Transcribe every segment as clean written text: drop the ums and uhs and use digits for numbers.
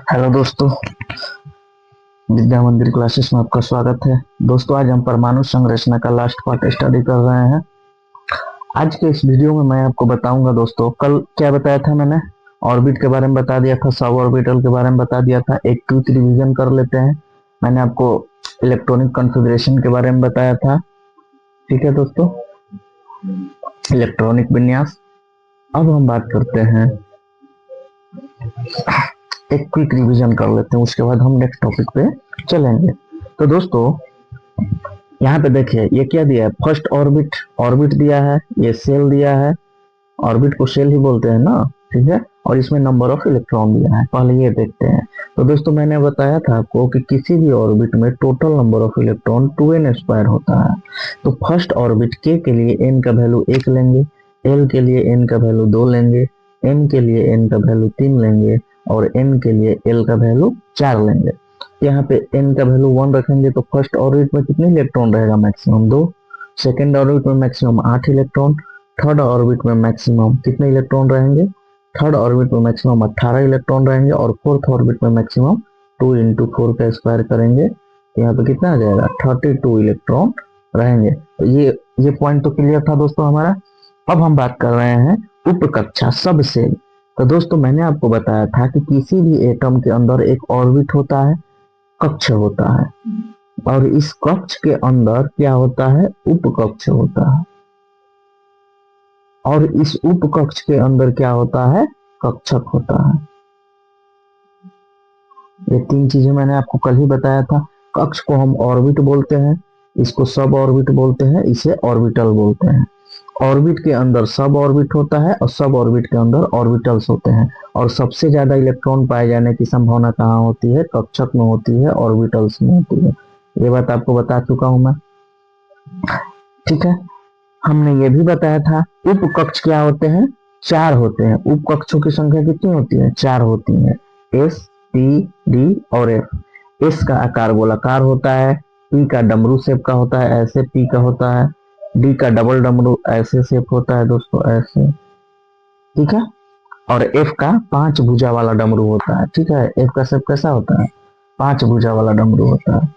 Hello दोस्तों, विद्या मंदिर classes में आपका स्वागत है। दोस्तों, आज हम परमाणु संरचना का लास्ट पार्ट स्टडी कर रहे हैं। आज के इस वीडियो में मैं आपको बताऊंगा दोस्तों, कल क्या बताया था मैंने, ऑर्बिट के बारे में बता दिया था, सब ऑर्बिटल के बारे में बता दिया था। एक क्विक रिवीजन कर लेते हैं। मैंने आपको इलेक्ट्रॉनिक कॉन्फ़िगरेशन के बारे में बताया था। ठीक है दोस्तों, इलेक्ट्रॉनिक विन्यास। अब हम बात करते हैं, एक क्विक रिवीजन कर लेते हैं, उसके बाद हम नेक्स्ट टॉपिक पे चलेंगे। तो दोस्तों, यहाँ पे देखिए ये क्या दिया है, फर्स्ट ऑर्बिट, ऑर्बिट दिया है, ये सेल दिया है, ऑर्बिट को सेल ही बोलते हैं ना, ठीक है। और इसमें नंबर ऑफ इलेक्ट्रॉन दिया है, पहले ये देखते हैं। तो दोस्तों, मैंने बताया था आपको कि किसी भी ऑर्बिट में total number of electron 2n² होता है। तो फर्स्ट ऑर्बिट के लिए n का वैल्यू 1 लेंगे, l के लिए n का वैल्यू 2 लेंगे, n के लिए n का वैल्यू 3 लेंगे और n के लिए l का वैल्यू 4 लेंगे। यहाँ पे n का वैल्यू 1 रखेंगे तो फर्स्ट ऑर्बिट में कितने इलेक्ट्रॉन रहेगा, मैक्सिमम 2। सेकेंड ऑर्बिट में मैक्सिमम 8 इलेक्ट्रॉन। थर्ड ऑर्बिट में मैक्सिमम कितने इलेक्ट्रॉन रहेंगे, थर्ड ऑर्बिट में मैक्सिमम 18 इलेक्ट्रॉन रहेंगे। और फोर्थ ऑर्बिट में मैक्सिमम 2 × 4 का स्क्वायर करेंगे, यहाँ पे कितना आ जाएगा, 32 इलेक्ट्रॉन रहेंगे। तो ये पॉइंट तो क्लियर था दोस्तों हमारा। अब हम बात कर रहे हैं उपकक्षा, सब सेल। तो दोस्तों, मैंने आपको बताया था कि किसी भी एटम के अंदर एक ऑर्बिट होता है, कक्ष होता है, और इस कक्ष के अंदर क्या होता है, उपकक्ष होता है, और इस उपकक्ष के अंदर क्या होता है, कक्षक होता है। ये तीन चीजें मैंने आपको कल ही बताया था। कक्ष को हम ऑर्बिट बोलते हैं, इसको सब ऑर्बिट बोलते हैं, इसे ऑर्बिटल बोलते हैं। ऑर्बिट के अंदर सब ऑर्बिट होता है और सब ऑर्बिट के अंदर ऑर्बिटल्स होते हैं। और सबसे ज्यादा इलेक्ट्रॉन पाए जाने की संभावना कहाँ होती है, कक्षक में होती है, ऑर्बिटल्स में होती है। ये बात आपको बता चुका हूं मैं, ठीक है। हमने ये भी बताया था उपकक्ष क्या होते हैं, 4 होते हैं। उपकक्षों की संख्या कितनी होती है, 4 होती है, S, P, D और F। S का आकार गोलाकार होता है, P का डमरू शेप का होता है, ऐसे P का होता है, D का डबल डमरू ऐसे शेप होता है दोस्तों, ऐसे, ठीक है। और F का 5 भुजा वाला डमरू होता है, ठीक है। F का शेप कैसा होता है, 5 भुजा वाला डमरू होता है।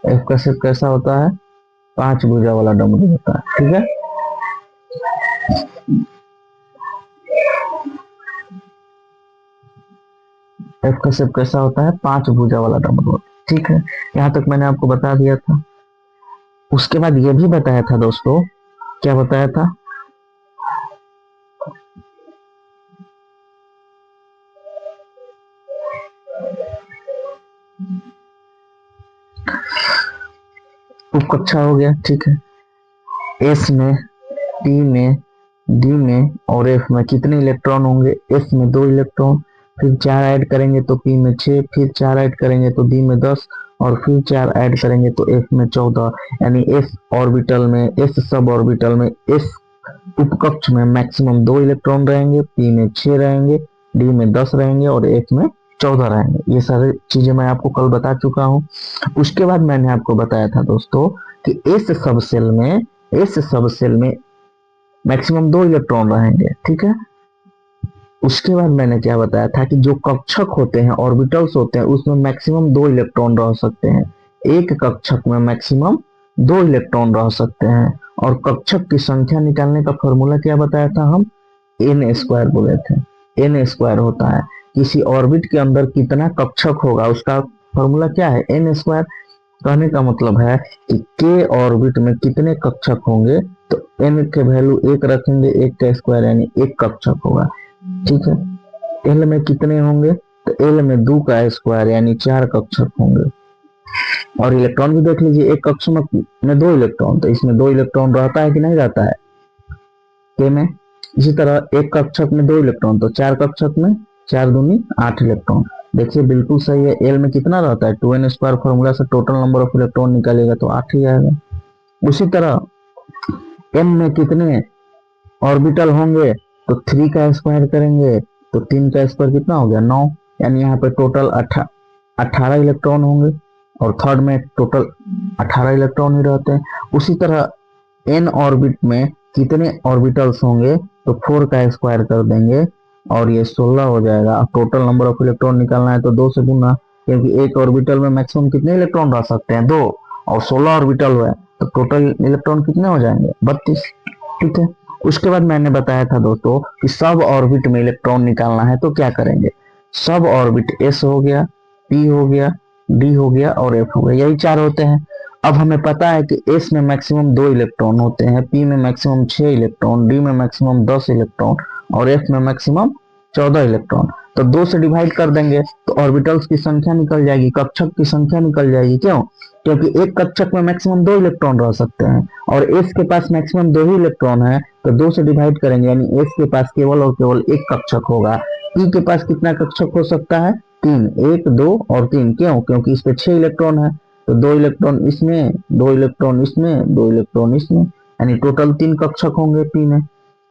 F का शेप कैसा होता है, 5 भुजा वाला डमरू होता है, ठीक है। F का शेप कैसा होता है, 5 भुजा वाला डमरू, ठीक है। यहाँ तक मैंने आपको बता दिया था। उसके बाद ये भी बताया था दोस्तों, क्या बताया था, उपकक्षा हो गया, ठीक है। S में, P में, D में और F में कितने इलेक्ट्रॉन होंगे, S में 2 इलेक्ट्रॉन, फिर 4 ऐड करेंगे तो P में 6, फिर 4 ऐड करेंगे तो D में 10 और फिर 4 ऐड करेंगे तो F में 14। यानी S ऑर्बिटल में, S सब ऑर्बिटल में, S उपकक्ष में मैक्सिमम 2 इलेक्ट्रॉन रहेंगे, P में 6 रहेंगे, D में 10 रहेंगे और F में 14 रहेंगे। ये सारी चीजें मैं आपको कल बता चुका हूँ। उसके बाद मैंने आपको बताया था दोस्तों कि S सब सेल में मैक्सिमम 2 इलेक्ट्रॉन रहेंगे, ठीक है। उसके बाद मैंने क्या बताया था कि जो कक्षक होते हैं, ऑर्बिटल्स होते हैं, उसमें मैक्सिमम 2 इलेक्ट्रॉन रह सकते हैं। एक कक्षक में मैक्सिमम 2 इलेक्ट्रॉन रह सकते हैं। और कक्षक की संख्या निकालने का फॉर्मूला क्या बताया था हम, n² बोले थे। n² होता है किसी ऑर्बिट के अंदर कितना कक्षक होगा, उसका फॉर्मूला क्या है, n²। कहने का मतलब है कि k ऑर्बिट में कितने कक्षक होंगे, तो n के वैल्यू 1 रखेंगे, 1 का स्क्वायर यानी 1 कक्षक होगा, ठीक है। L में कितने होंगे, तो L में 2 का स्क्वायर यानी 4 कक्षक होंगे। और इलेक्ट्रॉन भी देख लीजिए, एक कक्ष में 2 इलेक्ट्रॉन, तो इसमें 2 इलेक्ट्रॉन रहता है कि नहीं रहता है, K में। इसी तरह एक कक्षक में 2 इलेक्ट्रॉन, तो 4 कक्षक में 4 दूनी 8 इलेक्ट्रॉन। देखिए बिल्कुल सही है। L में कितना रहता है, 2n² फॉर्मूला से टोटल नंबर ऑफ इलेक्ट्रॉन निकालेगा तो 8 ही आएगा। उसी तरह M में कितने ऑर्बिटल होंगे, तो 3 का स्क्वायर करेंगे तो 3 का स्क्वायर कितना हो गया, 9। यानी यहाँ पे टोटल 18 इलेक्ट्रॉन होंगे और थर्ड में टोटल 18 इलेक्ट्रॉन ही रहते हैं। उसी तरह n ऑर्बिट में कितने ऑर्बिटल्स होंगे, तो 4 का स्क्वायर कर देंगे और ये 16 हो जाएगा। अब टोटल नंबर ऑफ इलेक्ट्रॉन निकालना है तो 2 से गुना, क्योंकि एक ऑर्बिटल में मैक्सिमम कितने इलेक्ट्रॉन रह सकते हैं, 2, और 16 ऑर्बिटल हुआ है तो टोटल इलेक्ट्रॉन कितने हो जाएंगे, 32। ठीक है। उसके बाद मैंने बताया था दोस्तों कि सब ऑर्बिट में इलेक्ट्रॉन निकालना है तो क्या करेंगे, सब ऑर्बिट एस हो गया, पी हो गया, डी हो गया और एफ हो गया, यही 4 होते हैं। अब हमें पता है कि एस में मैक्सिमम 2 इलेक्ट्रॉन होते हैं, पी में मैक्सिमम 6 इलेक्ट्रॉन, डी में मैक्सिमम 10 इलेक्ट्रॉन और एफ में मैक्सिमम 14 इलेक्ट्रॉन। तो 2 से डिवाइड कर देंगे तो ऑर्बिटल्स की संख्या निकल जाएगी, कक्षक की संख्या निकल जाएगी। क्यों? क्योंकि एक कक्षक में मैक्सिमम 2 इलेक्ट्रॉन रह सकते हैं और एस के पास मैक्सिमम 2 ही इलेक्ट्रॉन है, तो 2 से डिवाइड करेंगे यानी एस के पास केवल और केवल एक कक्षक होगा। पी के पास कितना कक्षक हो सकता है, 3, 1, 2 और 3। क्यों? क्योंकि इस पे 6 इलेक्ट्रॉन है, तो 2 इलेक्ट्रॉन इसमें, 2 इलेक्ट्रॉन इसमें, 2 इलेक्ट्रॉन इसमें, यानी टोटल 3 कक्षक होंगे पी में।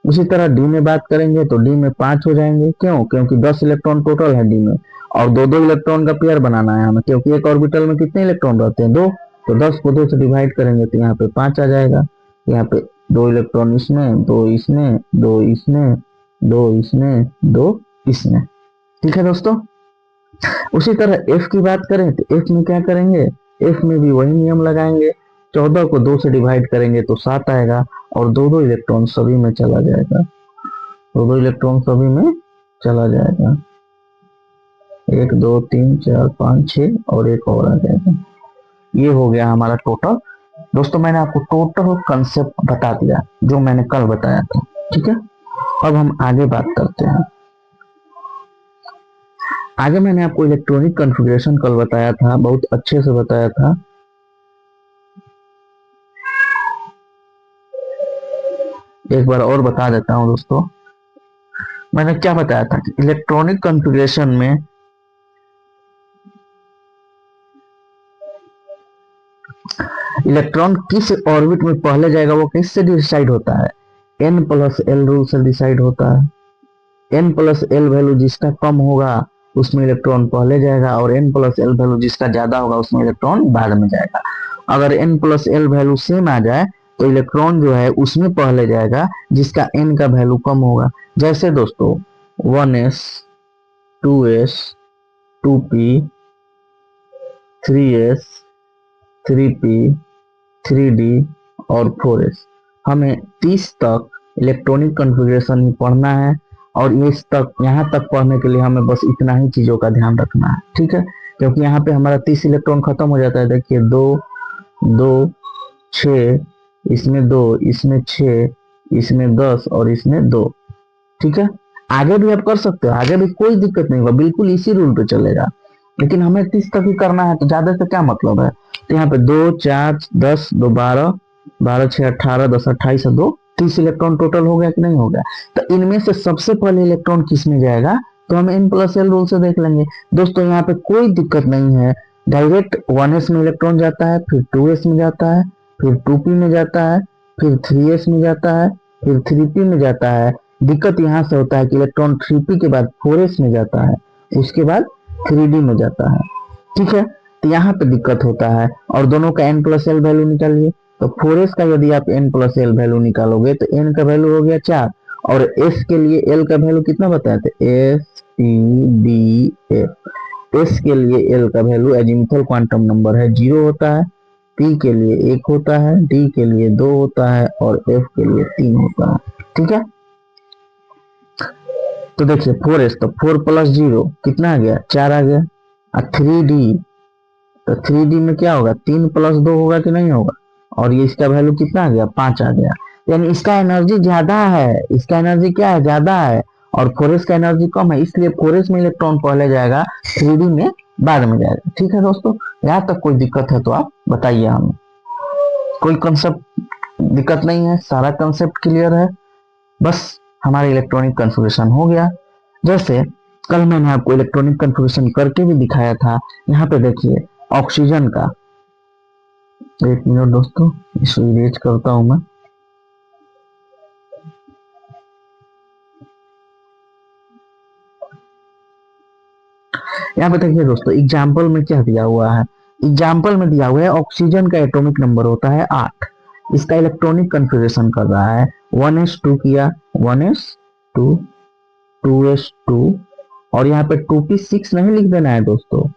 उसी तरह डी में बात करेंगे तो डी में 5 हो जाएंगे। क्यों? क्योंकि 10 इलेक्ट्रॉन टोटल है डी में और 2-2 इलेक्ट्रॉन का पेयर बनाना है हमें, क्योंकि एक ऑर्बिटल में कितने इलेक्ट्रॉन रहते हैं, 2। तो 10 को 2 से डिवाइड करेंगे तो यहाँ पे 5 आ जाएगा। यहाँ पे 2 इलेक्ट्रॉन इसमें, 2 इसमें, 2 इसमें, 2 इसमें, 2 इसमें। ठीक है दोस्तों। उसी तरह एफ की बात करें तो एफ में क्या करेंगे, एफ में भी वही नियम लगाएंगे, 14 को 2 से डिवाइड करेंगे तो 7 आएगा और 2-2 इलेक्ट्रॉन सभी में चला जाएगा, 2-2 इलेक्ट्रॉन सभी में चला जाएगा, 1, 2, 3, 4, 5, 6 और एक और आ जाएगा। ये हो गया हमारा टोटल। दोस्तों मैंने आपको टोटल कंसेप्ट बता दिया जो मैंने कल बताया था। ठीक है। अब हम आगे बात करते हैं। आगे मैंने आपको इलेक्ट्रॉनिक कॉन्फ़िगरेशन कल बताया था, बहुत अच्छे से बताया था। एक बार और बता देता हूं दोस्तों, मैंने क्या बताया था कि इलेक्ट्रॉनिक कॉन्फ़िगरेशन में इलेक्ट्रॉन किस ऑर्बिट में पहले जाएगा वो किससे डिसाइड होता है, n+l रूल से डिसाइड होता है। n+l वैल्यू जिसका कम होगा उसमें इलेक्ट्रॉन पहले जाएगा और n+l वैल्यू जिसका ज्यादा होगा उसमें इलेक्ट्रॉन बाद में जाएगा। अगर n+l वैल्यू सेम आ जाए तो इलेक्ट्रॉन जो है उसमें पहले जाएगा जिसका n का वैल्यू कम होगा। जैसे दोस्तों 1s, 2s, 2p, 3s, 3p, 3d और 4s। हमें 30 तक इलेक्ट्रॉनिक कॉन्फ़िगरेशन ही पढ़ना है और इस तक यहाँ तक पढ़ने के लिए हमें बस इतना ही चीजों का ध्यान रखना है। ठीक है। क्योंकि यहाँ पे हमारा 30 इलेक्ट्रॉन खत्म हो जाता है। देखिए 2, 2, 6, इसमें 2, इसमें 6, इसमें 10 और इसमें 2। ठीक है। आगे भी आप कर सकते हो, आगे भी कोई दिक्कत नहीं होगा, बिल्कुल इसी रूल पे चलेगा, लेकिन हमें 30 तक ही करना है तो ज्यादा से क्या मतलब है। तो यहाँ पे 2, 4, 10, 2, 12, 12, 6, 18, 10, 28 और 2, 30 इलेक्ट्रॉन टोटल हो गया कि नहीं हो गया। तो इनमें से सबसे पहले इलेक्ट्रॉन किस में जाएगा तो हम n+l रूल से देख लेंगे। दोस्तों यहाँ पे कोई दिक्कत नहीं है, डायरेक्ट 1s में इलेक्ट्रॉन जाता है, फिर 2s में जाता है, फिर 2p में जाता है, फिर 3s में जाता है, फिर 3p में जाता है। दिक्कत यहाँ से होता है कि इलेक्ट्रॉन 3p के बाद 4s में जाता है, उसके बाद 3d में जाता है। ठीक है। तो यहाँ पे दिक्कत होता है और दोनों का n+l वैल्यू निकालिए। तो 4s का यदि आप n+l वैल्यू निकालोगे तो n का वैल्यू हो गया 4 और s के लिए l का वैल्यू कितना बताए थे, s, p, d, f। s के लिए l का वैल्यू एजिमुथल क्वांटम नंबर है 0 होता है, p के लिए 1 होता है, d के लिए 2 होता है और f के लिए 3 होता है। ठीक है। तो देखिए 4s तो 4 + 0 कितना आ गया, 4 आ गया। 3d तो 3d में क्या होगा, 3 + 2 होगा कि नहीं होगा, और ये इसका वैल्यू कितना आ गया, 5 आ गया। यानी इसका एनर्जी ज्यादा है, इसका एनर्जी क्या है, ज्यादा है और 4s का एनर्जी कम है, इसलिए 4s में इलेक्ट्रॉन पहले जाएगा, 3d में बाद में जाएगा। ठीक है दोस्तों। यहाँ तक कोई दिक्कत है तो आप बताइए हमें। कोई कंसेप्ट दिक्कत नहीं है, सारा कंसेप्ट क्लियर है, बस हमारा इलेक्ट्रॉनिक कॉन्फ़िगरेशन हो गया। जैसे कल मैंने आपको इलेक्ट्रॉनिक कॉन्फ़िगरेशन करके भी दिखाया था। यहाँ पे देखिए ऑक्सीजन का, एक मिनट दोस्तों इसे इरेज करता हूं मैं। यहाँ पे देखिए दोस्तों एग्जाम्पल में क्या दिया हुआ है, एग्जाम्पल में दिया हुआ है ऑक्सीजन का एटॉमिक नंबर होता है 8, इसका इलेक्ट्रॉनिक कॉन्फ़िगरेशन कर रहा है 1s2 किया, 1s2 2s2 और यहाँ पे 2p6 नहीं लिख देना है दोस्तों।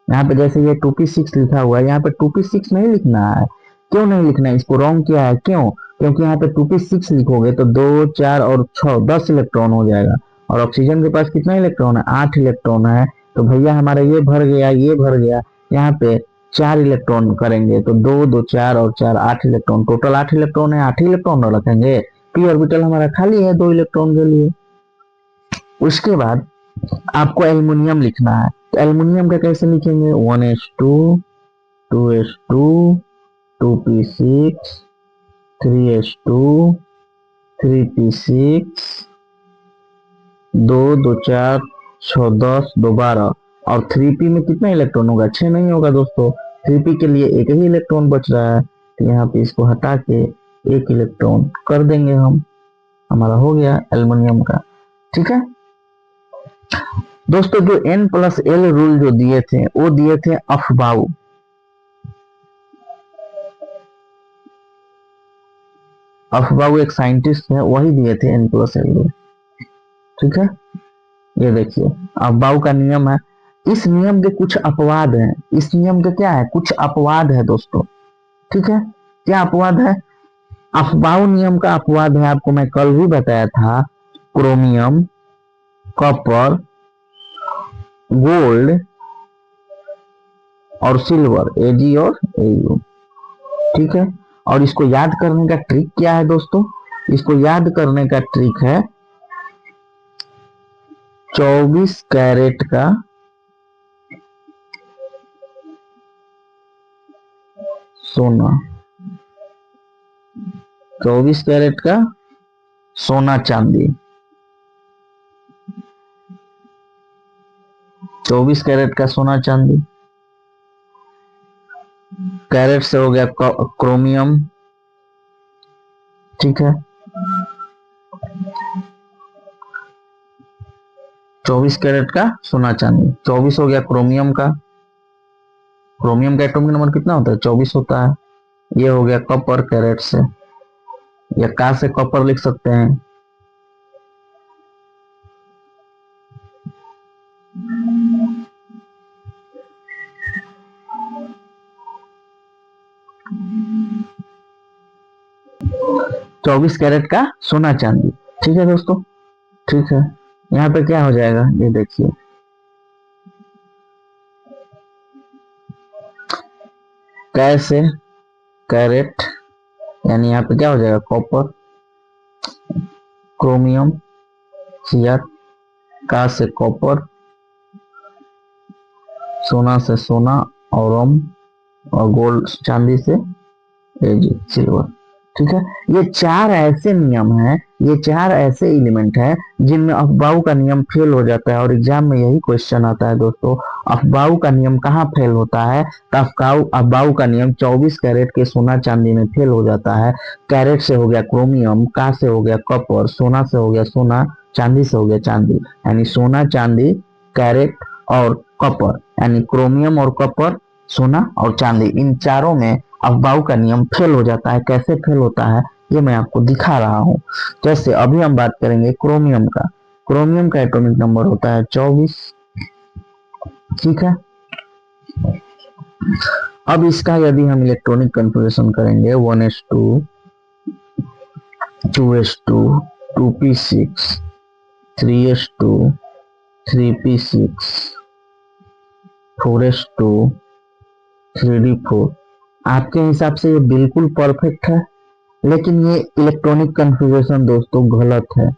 यहाँ पे जैसे ये 2p6 लिखा हुआ है, यहाँ पे 2p6 नहीं लिखना है। क्यों नहीं लिखना है? इसको रॉन्ग किया है, क्यों? क्योंकि यहाँ पे 2p6 लिखोगे तो 2 4 और 6 10 इलेक्ट्रॉन हो जाएगा, और ऑक्सीजन के पास कितना इलेक्ट्रॉन है? 8 इलेक्ट्रॉन है। तो भैया हमारा ये भर गया, ये भर गया, यहाँ पे 4 इलेक्ट्रॉन करेंगे तो 2 2 4 और 4 8 इलेक्ट्रॉन, टोटल 8 इलेक्ट्रॉन है। 8 इलेक्ट्रॉन रखेंगे, पी ऑर्बिटल हमारा खाली है 2 इलेक्ट्रॉन के लिए। उसके बाद आपको एल्युमिनियम लिखना है, तो एल्युमिनियम का कैसे लिखेंगे? 1s2 2s2 2p6 3s2 3p6 2 2 4 6 10 2 12, और 3p में कितना इलेक्ट्रॉन होगा? 6 नहीं होगा दोस्तों, 3p के लिए एक ही इलेक्ट्रॉन बच रहा है, तो यहाँ पे इसको हटा के एक इलेक्ट्रॉन कर देंगे हम, हमारा हो गया एल्युमिनियम का। ठीक है दोस्तों, जो N+L रूल जो दिए थे वो दिए थे अफबाउ। अफबाउ एक साइंटिस्ट है, वही दिए थे N+L रूल। ठीक है, ये देखिए अफबाउ का नियम है। इस नियम के कुछ अपवाद हैं, इस नियम के क्या है? कुछ अपवाद है दोस्तों। ठीक है, क्या अपवाद है? अफबाउ नियम का अपवाद है, आपको मैं कल भी बताया था, क्रोमियम, कॉपर, गोल्ड और सिल्वर, Ag और Au। ठीक है, और इसको याद करने का ट्रिक क्या है दोस्तों? इसको याद करने का ट्रिक है 24 कैरेट का सोना, 24 कैरेट का सोना चांदी, 24 कैरेट का सोना चांदी, कैरेट से हो गया क्रोमियम। ठीक है, 24 कैरेट का सोना चांदी, 24 हो गया क्रोमियम का। क्रोमियम का एटॉमिक नंबर कितना होता है? 24 होता है। ये हो गया कॉपर कैरेट से, या का से कॉपर लिख सकते हैं। चौबीस कैरेट का सोना चांदी। ठीक है दोस्तों, ठीक है, यहाँ पे क्या हो जाएगा ये देखिए, कैसे कैरेट, यानी यहाँ पे क्या हो जाएगा? कॉपर, क्रोमियम, सिया, का से कॉपर, सोना से सोना, और गोल्ड चांदी से Ag सिल्वर। ठीक है, ये चार ऐसे नियम हैं, ये चार ऐसे एलिमेंट हैं जिनमें अफबाउ का नियम फेल हो जाता है, और एग्जाम में यही क्वेश्चन आता है दोस्तों, अफबाउ का नियम कहाँ फेल होता है? तो अफबाउ का नियम 24 कैरेट के सोना चांदी में फेल हो जाता है। कैरेट से हो गया क्रोमियम, का से हो गया कॉपर, सोना से हो गया सोना, चांदी से हो गया चांदी, यानी सोना चांदी कैरेट और कॉपर, यानी क्रोमियम और कॉपर, सोना और चांदी, इन चारों में अफबाउ का नियम फेल हो जाता है। कैसे फेल होता है ये मैं आपको दिखा रहा हूं। जैसे अभी हम बात करेंगे क्रोमियम का, क्रोमियम का एटॉमिक नंबर होता है 24। ठीक है, अब इसका यदि हम इलेक्ट्रॉनिक कन्फिगरेशन करेंगे 1s2 2s2 2p6 3s2 3p6 4s2 3d4, आपके हिसाब से ये बिल्कुल परफेक्ट है, लेकिन ये इलेक्ट्रॉनिक कन्फिगरेशन दोस्तों गलत है।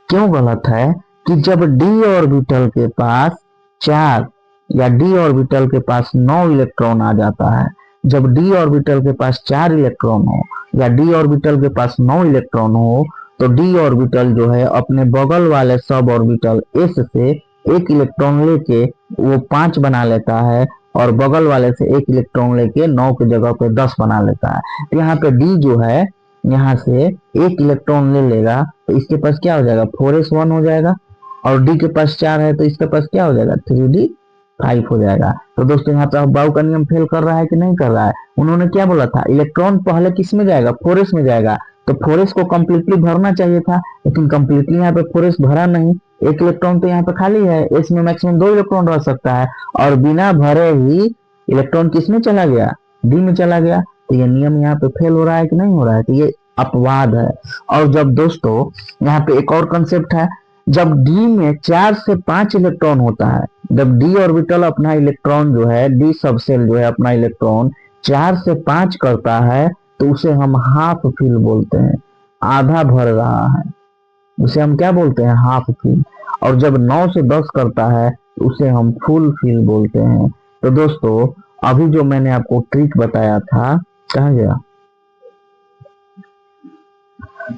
क्यों गलत है? कि जब डी ऑर्बिटल के पास 4 या डी ऑर्बिटल के पास 9 इलेक्ट्रॉन आ जाता है, जब डी ऑर्बिटल के पास 4 इलेक्ट्रॉन हो या डी ऑर्बिटल के पास 9 इलेक्ट्रॉन हो, तो डी ऑर्बिटल जो है अपने बगल वाले सब ऑर्बिटल एस से एक इलेक्ट्रॉन लेके वो 5 बना लेता है, और बगल वाले से एक इलेक्ट्रॉन लेके 9 की जगह पे 10 बना लेता है। तो यहाँ पे डी जो है यहाँ से एक इलेक्ट्रॉन ले लेगा, तो इसके पास क्या हो जाएगा? 4s1 हो जाएगा, और डी के पास 4 है तो इसके पास क्या हो जाएगा? 3d5 हो जाएगा। तो दोस्तों यहाँ पे अफबाउ का नियम फेल कर रहा है कि नहीं कर रहा है? उन्होंने क्या बोला था? इलेक्ट्रॉन पहले किस में जाएगा? 4s में जाएगा, तो 4s को कंप्लीटली भरना चाहिए था, लेकिन कंप्लीटली यहाँ पे 4s भरा नहीं, एक इलेक्ट्रॉन तो यहाँ पे खाली है, एस में मैक्सिमम 2 इलेक्ट्रॉन रह सकता है, और बिना भरे ही इलेक्ट्रॉन किसमें चला गया, डी में चला गया। तो ये नियम यहाँ पे फेल हो रहा है कि नहीं हो रहा है, तो ये अपवाद है। और जब दोस्तों यहाँ पे एक और कंसेप्ट है, जब डी में 4 से 5 इलेक्ट्रॉन होता है, जब डी ऑर्बिटल अपना इलेक्ट्रॉन जो है, डी सबसेल जो है अपना इलेक्ट्रॉन 4 से 5 करता है, तो उसे हम हाफ फिल बोलते हैं, आधा भर रहा है, उसे हम क्या बोलते हैं, हाफ फिल। और जब 9 से 10 करता है तो उसे हम फुल फिल बोलते हैं। तो दोस्तों अभी जो मैंने आपको ट्रिक बताया था, कहाँ गया,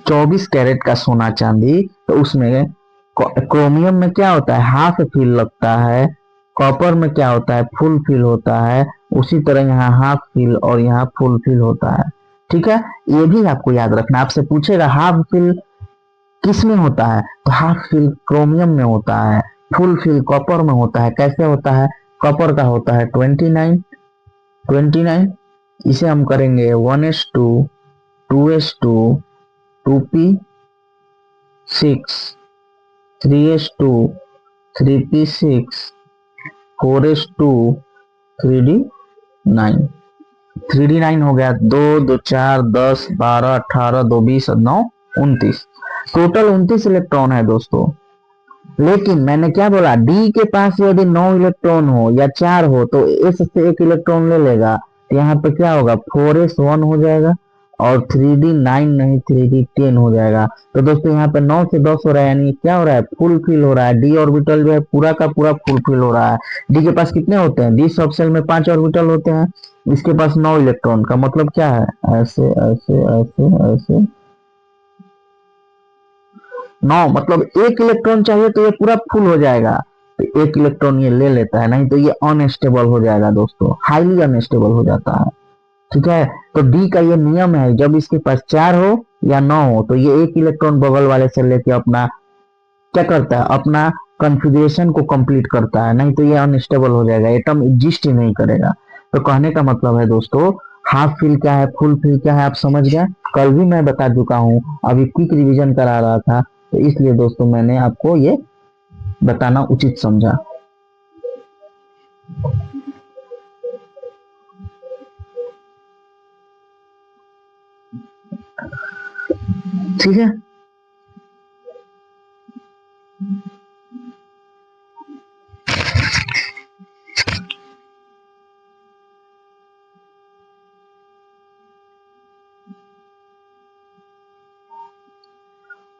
24 कैरेट का सोना चांदी, तो उसमें क्रोमियम में क्या होता है, हाफ फिल लगता है, कॉपर में क्या होता है, फुल फिल होता है। उसी तरह यहाँ हाफ फिल और यहाँ फुल फिल होता है। ठीक है, ये भी आपको याद रखना, आपसे पूछेगा हाफ फिल किस में होता है, तो हाफ फिल क्रोमियम में होता है, फुल फिल कॉपर में होता है। कैसे होता है, कॉपर का होता है 29, इसे हम करेंगे 1s2 2s2 2p6 3s2 3p6 4s2 3d9, 3d9 हो गया, 2 2 4 10 12 18 2 20 9 29, टोटल 29 इलेक्ट्रॉन है दोस्तों। लेकिन मैंने क्या बोला, डी के पास यदि 9 इलेक्ट्रॉन हो या 4 हो तो एस से 1 इलेक्ट्रॉन ले लेगा, तो यहाँ पे क्या होगा, 4s1 हो जाएगा, और 3d9 नहीं 3d10 हो जाएगा। तो दोस्तों यहाँ पे 9 से 10 हो रहा है, यानी क्या हो रहा है, फुल फिल हो रहा है, डी ऑर्बिटल जो है पूरा का पूरा फुल फिल हो रहा है। डी के पास कितने होते हैं, डी सबसेल में 5 ऑर्बिटल होते हैं, इसके पास 9 इलेक्ट्रॉन, का मतलब क्या है, ऐसे ऐसे ऐसे ऐसे 9, मतलब 1 इलेक्ट्रॉन चाहिए तो ये पूरा फुल हो जाएगा, तो 1 इलेक्ट्रॉन ये ले लेता है, नहीं तो ये अनस्टेबल हो जाएगा दोस्तों, हाईली अनस्टेबल हो जाता है। ठीक है, तो डी का ये नियम है, जब इसके पास 4 हो या 9 हो तो ये 1 इलेक्ट्रॉन बगल वाले से लेके अपना क्या करता है, अपना कॉन्फ़िगरेशन को कंप्लीट करता है, नहीं तो ये अनस्टेबल हो जाएगा, एटम एग्जिस्ट ही नहीं करेगा। तो कहने का मतलब है दोस्तों, हाफ फिल क्या है, फुल फिल क्या है, आप समझ गए। कल भी मैं बता चुका हूँ, अभी क्विक रिवीजन करा रहा था, तो इसलिए दोस्तों मैंने आपको ये बताना उचित समझा। ठीक है,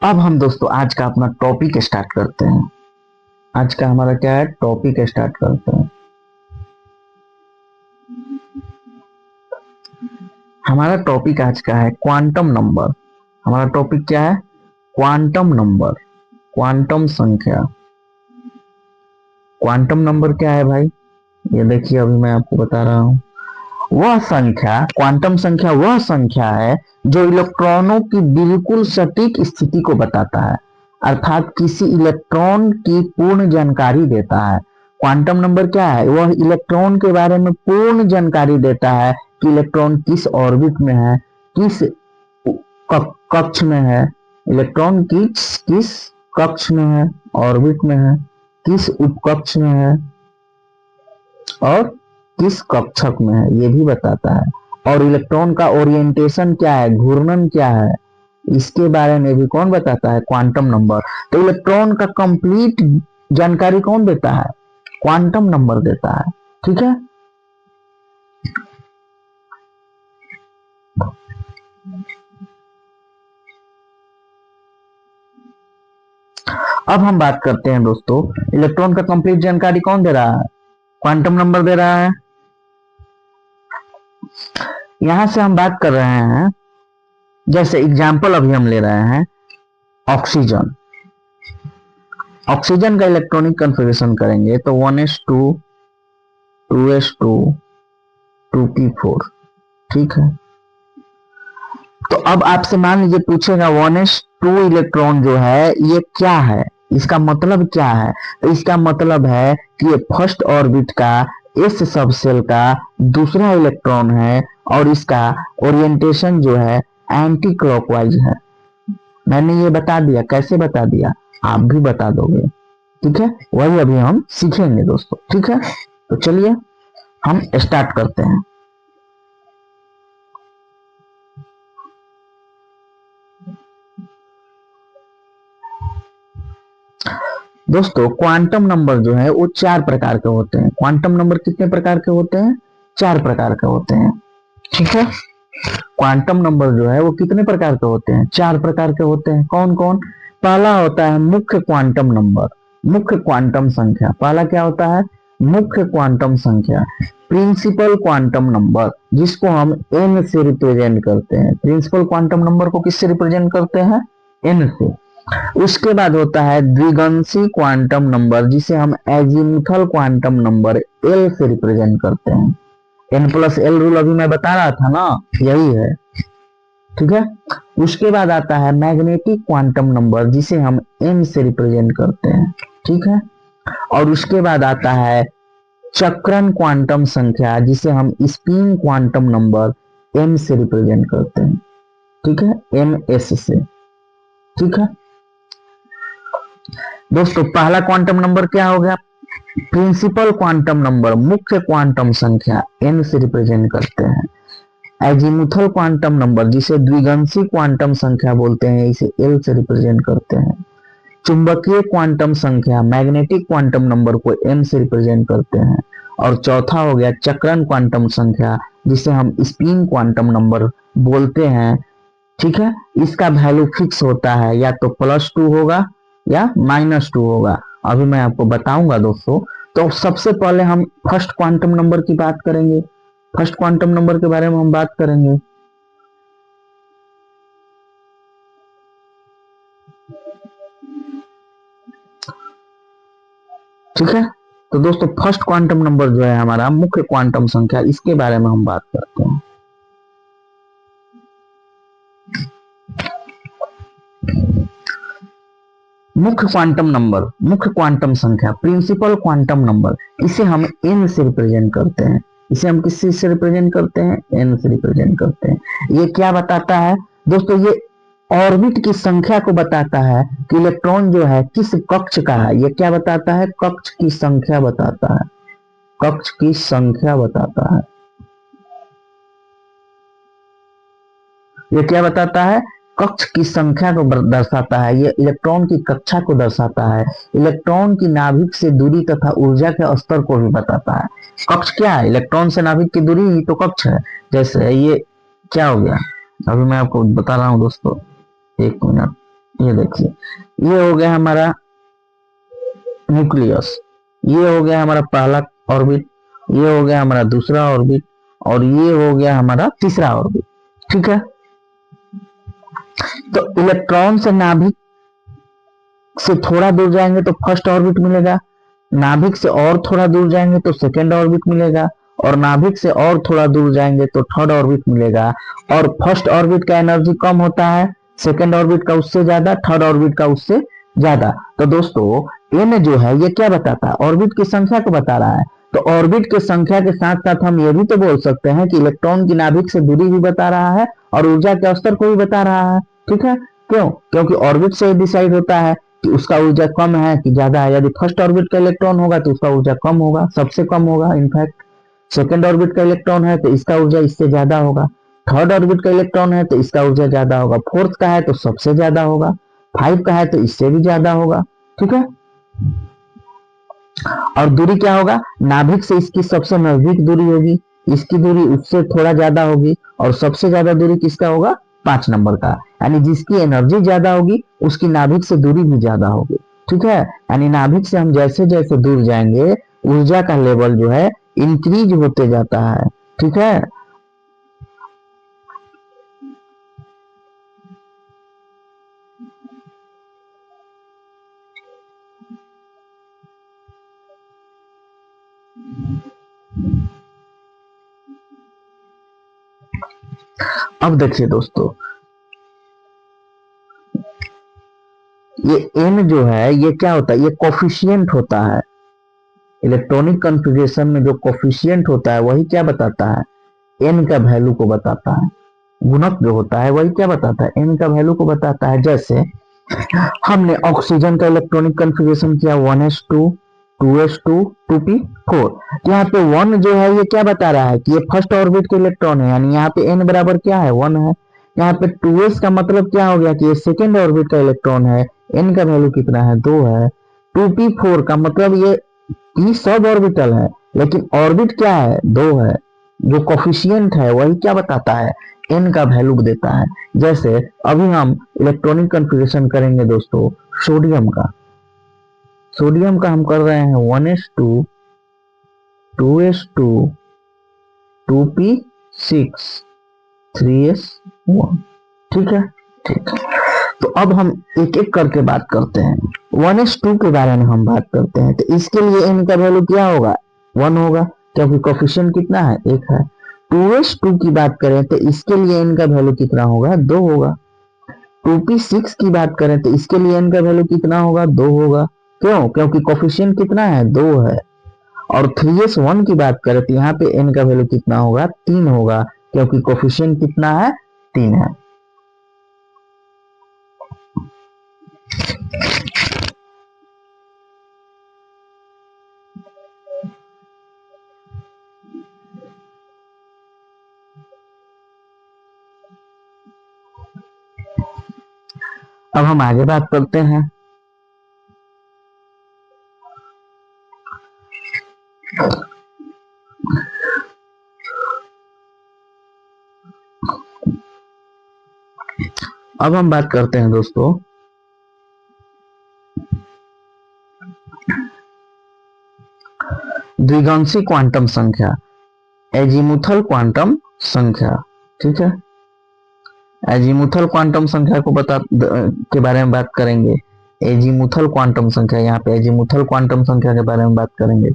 अब हम दोस्तों आज का अपना टॉपिक स्टार्ट करते हैं। आज का हमारा क्या है, टॉपिक स्टार्ट करते हैं। हमारा टॉपिक आज का है क्वांटम नंबर। हमारा टॉपिक क्या है, क्वांटम नंबर, क्वांटम संख्या। क्वांटम नंबर क्या है भाई, ये देखिए अभी मैं आपको बता रहा हूं। वह संख्या, क्वांटम संख्या वह संख्या है जो इलेक्ट्रॉनों की बिल्कुल सटीक स्थिति को बताता है, अर्थात किसी इलेक्ट्रॉन की पूर्ण जानकारी देता है। क्वांटम नंबर क्या है, वह इलेक्ट्रॉन के बारे में पूर्ण जानकारी देता है कि इलेक्ट्रॉन किस ऑर्बिट में है, किस कक्ष में है, इलेक्ट्रॉन किस कक्ष में है, ऑर्बिट में है, किस उपकक्ष में है और किस कक्षक में है, ये भी बताता है। और इलेक्ट्रॉन का ओरिएंटेशन क्या है, घूर्णन क्या है, इसके बारे में भी कौन बताता है, क्वांटम नंबर। तो इलेक्ट्रॉन का कंप्लीट जानकारी कौन देता है, क्वांटम नंबर देता है। ठीक है, अब हम बात करते हैं दोस्तों, इलेक्ट्रॉन का कंप्लीट जानकारी कौन दे रहा है, क्वांटम नंबर दे रहा है। यहां से हम बात कर रहे हैं, जैसे एग्जाम्पल अभी हम ले रहे हैं ऑक्सीजन। ऑक्सीजन का इलेक्ट्रॉनिक कॉन्फ़िगरेशन करेंगे तो 1s2 2s2 2p4। ठीक है, तो अब आपसे मान लीजिए पूछेगा 1s2 इलेक्ट्रॉन जो है ये क्या है, इसका मतलब क्या है। तो इसका मतलब है कि ये फर्स्ट ऑर्बिट का एस सबसेल का दूसरा इलेक्ट्रॉन है और इसका ओरिएंटेशन जो है एंटी क्लॉकवाइज है। मैंने ये बता दिया, कैसे बता दिया, आप भी बता दोगे। ठीक है, वही अभी हम सीखेंगे दोस्तों। ठीक है, तो चलिए हम स्टार्ट करते हैं। दोस्तों क्वांटम नंबर जो है वो 4 प्रकार के होते हैं। क्वांटम नंबर कितने प्रकार के होते हैं? 4 प्रकार के होते हैं। ठीक है, क्वांटम नंबर जो है वो कितने प्रकार के होते हैं? 4 प्रकार के होते हैं। कौन कौन? पहला होता है मुख्य क्वांटम नंबर, मुख्य क्वांटम संख्या। पहला क्या होता है? मुख्य क्वांटम संख्या। प्रिंसिपल क्वांटम नंबर, जिसको हम n से रिप्रेजेंट करते हैं। प्रिंसिपल क्वांटम नंबर को किससे रिप्रेजेंट करते हैं? n से। उसके बाद होता है द्विगंशी क्वांटम नंबर, जिसे हम एजीमुथल क्वांटम नंबर l से रिप्रेजेंट करते हैं। n+l रूल अभी मैं बता रहा था ना, यही है। ठीक है, उसके बाद आता है मैग्नेटिक क्वांटम नंबर, जिसे हम m से रिप्रेजेंट करते हैं। ठीक है, और उसके बाद आता है चक्रण क्वांटम संख्या, जिसे हम स्पिन क्वांटम नंबर m से रिप्रेजेंट करते हैं। ठीक है, ms से। ठीक है दोस्तों, पहला क्वांटम नंबर क्या हो गया? प्रिंसिपल क्वांटम नंबर, मुख्य क्वांटम संख्या n से रिप्रेजेंट करते हैं। एजीमुथल क्वांटम नंबर, जिसे द्विगंशी क्वांटम संख्या बोलते हैं, इसे l से रिप्रेजेंट करते हैं। चुंबकीय क्वांटम संख्या, मैग्नेटिक क्वांटम नंबर को m से रिप्रेजेंट करते हैं। और चौथा हो गया चक्रण क्वांटम संख्या, जिसे हम स्पिन क्वांटम नंबर बोलते हैं। ठीक है, इसका वैल्यू फिक्स होता है, या तो +2 होगा या -2 होगा। अभी मैं आपको बताऊंगा दोस्तों। तो सबसे पहले हम फर्स्ट क्वांटम नंबर की बात करेंगे। फर्स्ट क्वांटम नंबर के बारे में हम बात करेंगे। ठीक है, तो दोस्तों फर्स्ट क्वांटम नंबर जो है हमारा मुख्य क्वांटम संख्या, इसके बारे में हम बात करते हैं। मुख्य क्वांटम नंबर, मुख्य क्वांटम संख्या, प्रिंसिपल क्वांटम नंबर, इसे हम n से रिप्रेजेंट करते हैं। इसे हम किस चीज से रिप्रेजेंट करते हैं? n से रिप्रेजेंट करते हैं। ये क्या बताता है दोस्तों? ये ऑर्बिट की संख्या को बताता है कि इलेक्ट्रॉन जो है किस कक्ष का है। ये क्या बताता है? कक्ष की संख्या बताता है। कक्ष की संख्या बताता है। ये क्या बताता है? कक्ष की संख्या को दर्शाता है। ये इलेक्ट्रॉन की कक्षा को दर्शाता है। इलेक्ट्रॉन की नाभिक से दूरी तथा ऊर्जा के स्तर को भी बताता है। कक्ष क्या है? इलेक्ट्रॉन से नाभिक की दूरी ही तो कक्ष है। जैसे ये क्या हो गया, अभी मैं आपको बता रहा हूं दोस्तों, 1 मिनट। ये देखिए, ये हो गया हमारा न्यूक्लियस, ये हो गया हमारा पहला ऑर्बिट, ये हो गया हमारा दूसरा ऑर्बिट, और ये हो गया हमारा तीसरा ऑर्बिट। ठीक है, तो इलेक्ट्रॉन से नाभिक से थोड़ा दूर जाएंगे तो फर्स्ट ऑर्बिट मिलेगा, नाभिक से और थोड़ा दूर जाएंगे तो सेकेंड ऑर्बिट मिलेगा, और नाभिक से और थोड़ा दूर जाएंगे तो थर्ड ऑर्बिट मिलेगा। और फर्स्ट ऑर्बिट का एनर्जी कम होता है, सेकेंड ऑर्बिट का उससे ज्यादा, थर्ड ऑर्बिट का उससे ज्यादा। तो दोस्तों n जो है ये क्या बताता है? ऑर्बिट की संख्या को बता रहा है। तो ऑर्बिट की संख्या के साथ साथ हम ये भी तो बोल सकते हैं कि इलेक्ट्रॉन की नाभिक से दूरी भी बता रहा है और ऊर्जा के स्तर को भी बता रहा है। ठीक है, क्यों? क्योंकि ऑर्बिट से डिसाइड होता है कि उसका ऊर्जा कम है कि ज्यादा है। यदि फर्स्ट ऑर्बिट का इलेक्ट्रॉन होगा तो उसका ऊर्जा कम होगा, सबसे कम होगा। इनफैक्ट सेकेंड ऑर्बिट का इलेक्ट्रॉन है तो इसका ऊर्जा इससे ज्यादा होगा, थर्ड ऑर्बिट का इलेक्ट्रॉन है तो इसका ऊर्जा ज्यादा होगा, फोर्थ का है तो सबसे ज्यादा होगा, 5 का है तो इससे भी ज्यादा होगा। ठीक है, और दूरी क्या होगा? नाभिक से इसकी सबसे नजदीक दूरी होगी, इसकी दूरी उससे थोड़ा ज्यादा होगी, और सबसे ज्यादा दूरी किसका होगा? 5 नंबर का। यानी जिसकी एनर्जी ज्यादा होगी उसकी नाभिक से दूरी भी ज्यादा होगी। ठीक है, यानी नाभिक से हम जैसे जैसे दूर जाएंगे ऊर्जा का लेवल जो है इंक्रीज होते जाता है। ठीक है, अब देखिए दोस्तों, ये n जो है ये क्या होता है? ये कोफिशिएंट होता है। इलेक्ट्रॉनिक कॉन्फ़िगरेशन में जो कोफिशिएंट होता है वही क्या बताता है? n का वैल्यू को बताता है। गुणक जो होता है वही क्या बताता है? n का वैल्यू को बताता है। जैसे हमने ऑक्सीजन का इलेक्ट्रॉनिक कॉन्फ़िगरेशन किया 1s2 2s2 2p4। यहाँ पे 1 जो है ये क्या बता रहा है कि ये फर्स्ट ऑर्बिट के इलेक्ट्रॉन है, यानी यहाँ पे n बराबर क्या है 1 है। यहाँ पे 2s का मतलब क्या हो गया कि ये सेकेंड ऑर्बिट का इलेक्ट्रॉन है, n का वैल्यू कितना है 2 है। 2p4 का मतलब ये p सब ऑर्बिटल है लेकिन ऑर्बिट क्या है 2 है, जो कोफिशिएंट है वही क्या बताता है n का वैल्यू देता है। जैसे अभी हम इलेक्ट्रॉनिक कॉन्फ़िगरेशन करेंगे दोस्तों सोडियम का। सोडियम का हम कर रहे हैं 1s2 2s2 2p6 3s1। ठीक है, ठीक है। तो अब हम एक एक करके बात करते हैं। 1s2 के बारे में हम बात करते हैं, तो इसके लिए n का वैल्यू क्या होगा 1 होगा क्योंकि कोफिशिएंट कितना है 1 है। 2s2 की बात करें तो इसके लिए n का वैल्यू कितना होगा 2 होगा। 2p6 की बात करें तो इसके लिए n का वैल्यू कितना होगा 2 होगा। क्यों? क्योंकि कोफिशिएंट कितना है 2 है। और 3s1 की बात करें तो यहाँ पे n का वैल्यू कितना होगा 3 होगा क्योंकि कोफिशिएंट कितना है 3 है। अब हम आगे बात करते हैं। अब हम बात करते हैं दोस्तों द्विगांशी क्वांटम संख्या, एजीमुथल क्वांटम संख्या। ठीक है, एजीमुथल क्वांटम संख्या को के बारे में बात करेंगे। एजीमुथल क्वांटम संख्या, यहाँ पे एजीमुथल क्वांटम संख्या के बारे में बात करेंगे।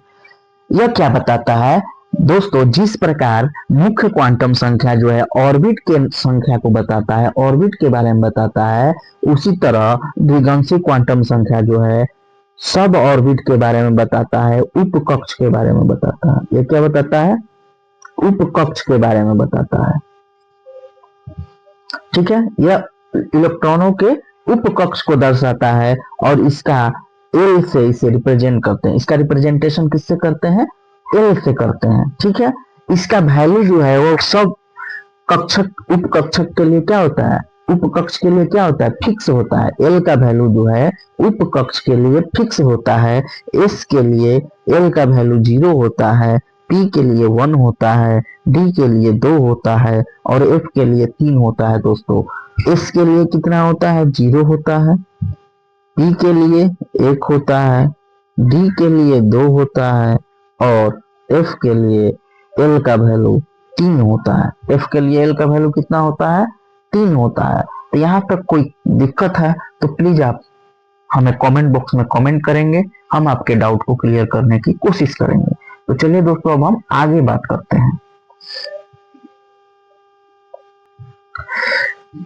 यह क्या बताता है दोस्तों, जिस प्रकार मुख्य क्वांटम संख्या जो है ऑर्बिट के संख्या को बताता है, ऑर्बिट के बारे में बताता है, उसी तरह द्विगांशी क्वांटम संख्या जो है सब ऑर्बिट के बारे में बताता है, उपकक्ष के बारे में बताता है। ये क्या बताता है? उपकक्ष के बारे में बताता है। ठीक है, यह इलेक्ट्रॉनों के उपकक्ष को दर्शाता है और इसका एल से इसे रिप्रेजेंट करते हैं। इसका रिप्रेजेंटेशन किससे करते हैं? एल से करते हैं। ठीक है, इसका वैल्यू जो है वो सब कक्षक उपकक्षक के लिए क्या होता है, उपकक्ष के लिए क्या होता है, फिक्स होता है। एल का वैल्यू जो है उपकक्ष के लिए फिक्स होता है। एस के लिए एल का वैल्यू 0 होता है, पी के लिए 1 होता है, डी के लिए 2 होता है और एफ के लिए 3 होता है। दोस्तों एस के लिए कितना होता है 0 होता है, पी के लिए 1 होता है, डी के लिए 2 होता है और एफ के लिए एल का वैल्यू 3 होता है। एफ के लिए एल का वैल्यू कितना होता है 3 होता है। तो यहाँ तक कोई दिक्कत है तो प्लीज आप हमें कमेंट बॉक्स में कमेंट करेंगे, हम आपके डाउट को क्लियर करने की कोशिश करेंगे। तो चलिए दोस्तों अब हम आगे बात करते हैं।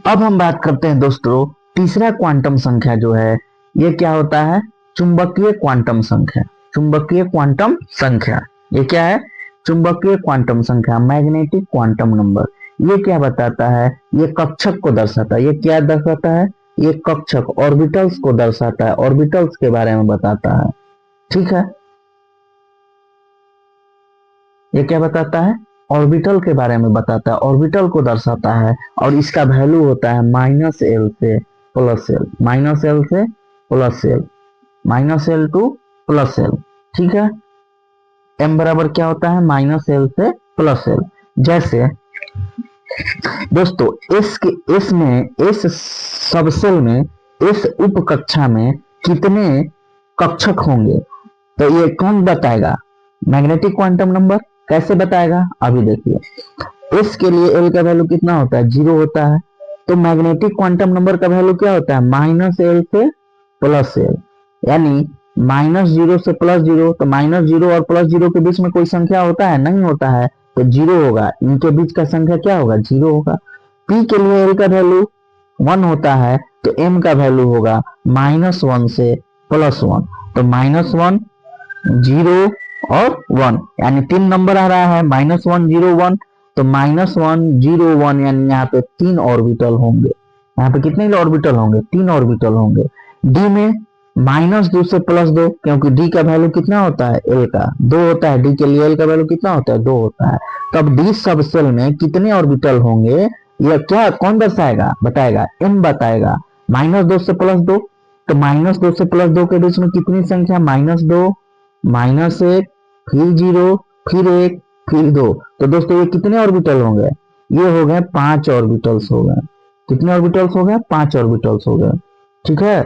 अब हम बात करते हैं दोस्तों तीसरा क्वांटम संख्या जो है ये क्या होता है, चुंबकीय क्वांटम संख्या। चुंबकीय क्वांटम संख्या ये क्या है, चुंबकीय क्वांटम संख्या, मैग्नेटिक क्वांटम नंबर। ये क्या बताता है, ये कक्षक को दर्शाता है। ये क्या दर्शाता है, ये कक्षक ऑर्बिटल्स को दर्शाता है, ऑर्बिटल्स के बारे में बताता है। ठीक है, ये क्या बताता है, ऑर्बिटल के बारे में बताता है, ऑर्बिटल को दर्शाता है और इसका वैल्यू होता है -l से -l, -l से +l, -l टू +l। ठीक है, m बराबर क्या होता है -l से +l। जैसे दोस्तों इस सबसेल में, इस उप कक्षा में कितने कक्षक होंगे, तो ये कौन बताएगा, मैग्नेटिक क्वांटम नंबर। कैसे बताएगा अभी देखिए, एस के लिए एल का वैल्यू कितना होता है 0 होता है, तो मैग्नेटिक क्वांटम नंबर का वैल्यू क्या होता है -l से +l, यानी -0 से +0, तो -0 और +0 के बीच में कोई संख्या होता है, नहीं होता है, तो 0 होगा। इनके बीच का संख्या क्या होगा 0 होगा। p के लिए l का वैल्यू 1 होता है, तो m का वैल्यू होगा -1 से +1, तो -1 0 और 1, यानी 3 नंबर आ रहा है -1 0 1, तो -1 0 1 यानी यहाँ पे 3 ऑर्बिटल होंगे। यहाँ पे कितने ऑर्बिटल होंगे, 3 ऑर्बिटल होंगे। डी में -2 से +2, क्योंकि डी का वैल्यू कितना होता है, एल का 2 होता है, डी के लिए एल का वैल्यू कितना होता है, 2 होता है। तब डी सब सेल में कितने ऑर्बिटल होंगे, यह क्या कौन दर्शाएगा, बताएगा, एम बताएगा। -2 से +2, तो -2 से +2 के बीच में कितनी संख्या, -2, -1, फिर 0, फिर 1, फिर 2। तो दोस्तों ये कितने ऑर्बिटल होंगे, ये हो गए 5 ऑर्बिटल्स हो गए। कितने ऑर्बिटल्स हो गए, 5 ऑर्बिटल्स हो गए। ठीक है,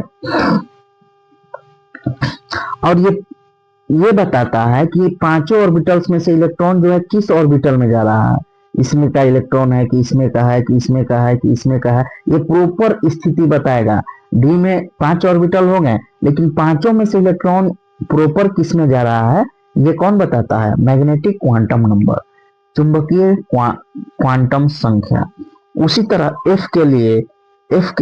और ये बताता है कि पांचों ऑर्बिटल्स में से इलेक्ट्रॉन जो है किस ऑर्बिटल में जा रहा है, इसमें का इलेक्ट्रॉन है कि इसमें का है कि इसमें का है कि इसमें का है, ये प्रॉपर स्थिति बताएगा। डी में 5 ऑर्बिटल हो गए, लेकिन पांचों में से इलेक्ट्रॉन प्रॉपर किस में जा रहा है, ये कौन बताता है, मैग्नेटिक क्वांटम नंबर, चुंबकीय क्वांटम संख्या। उसी तरह एफ के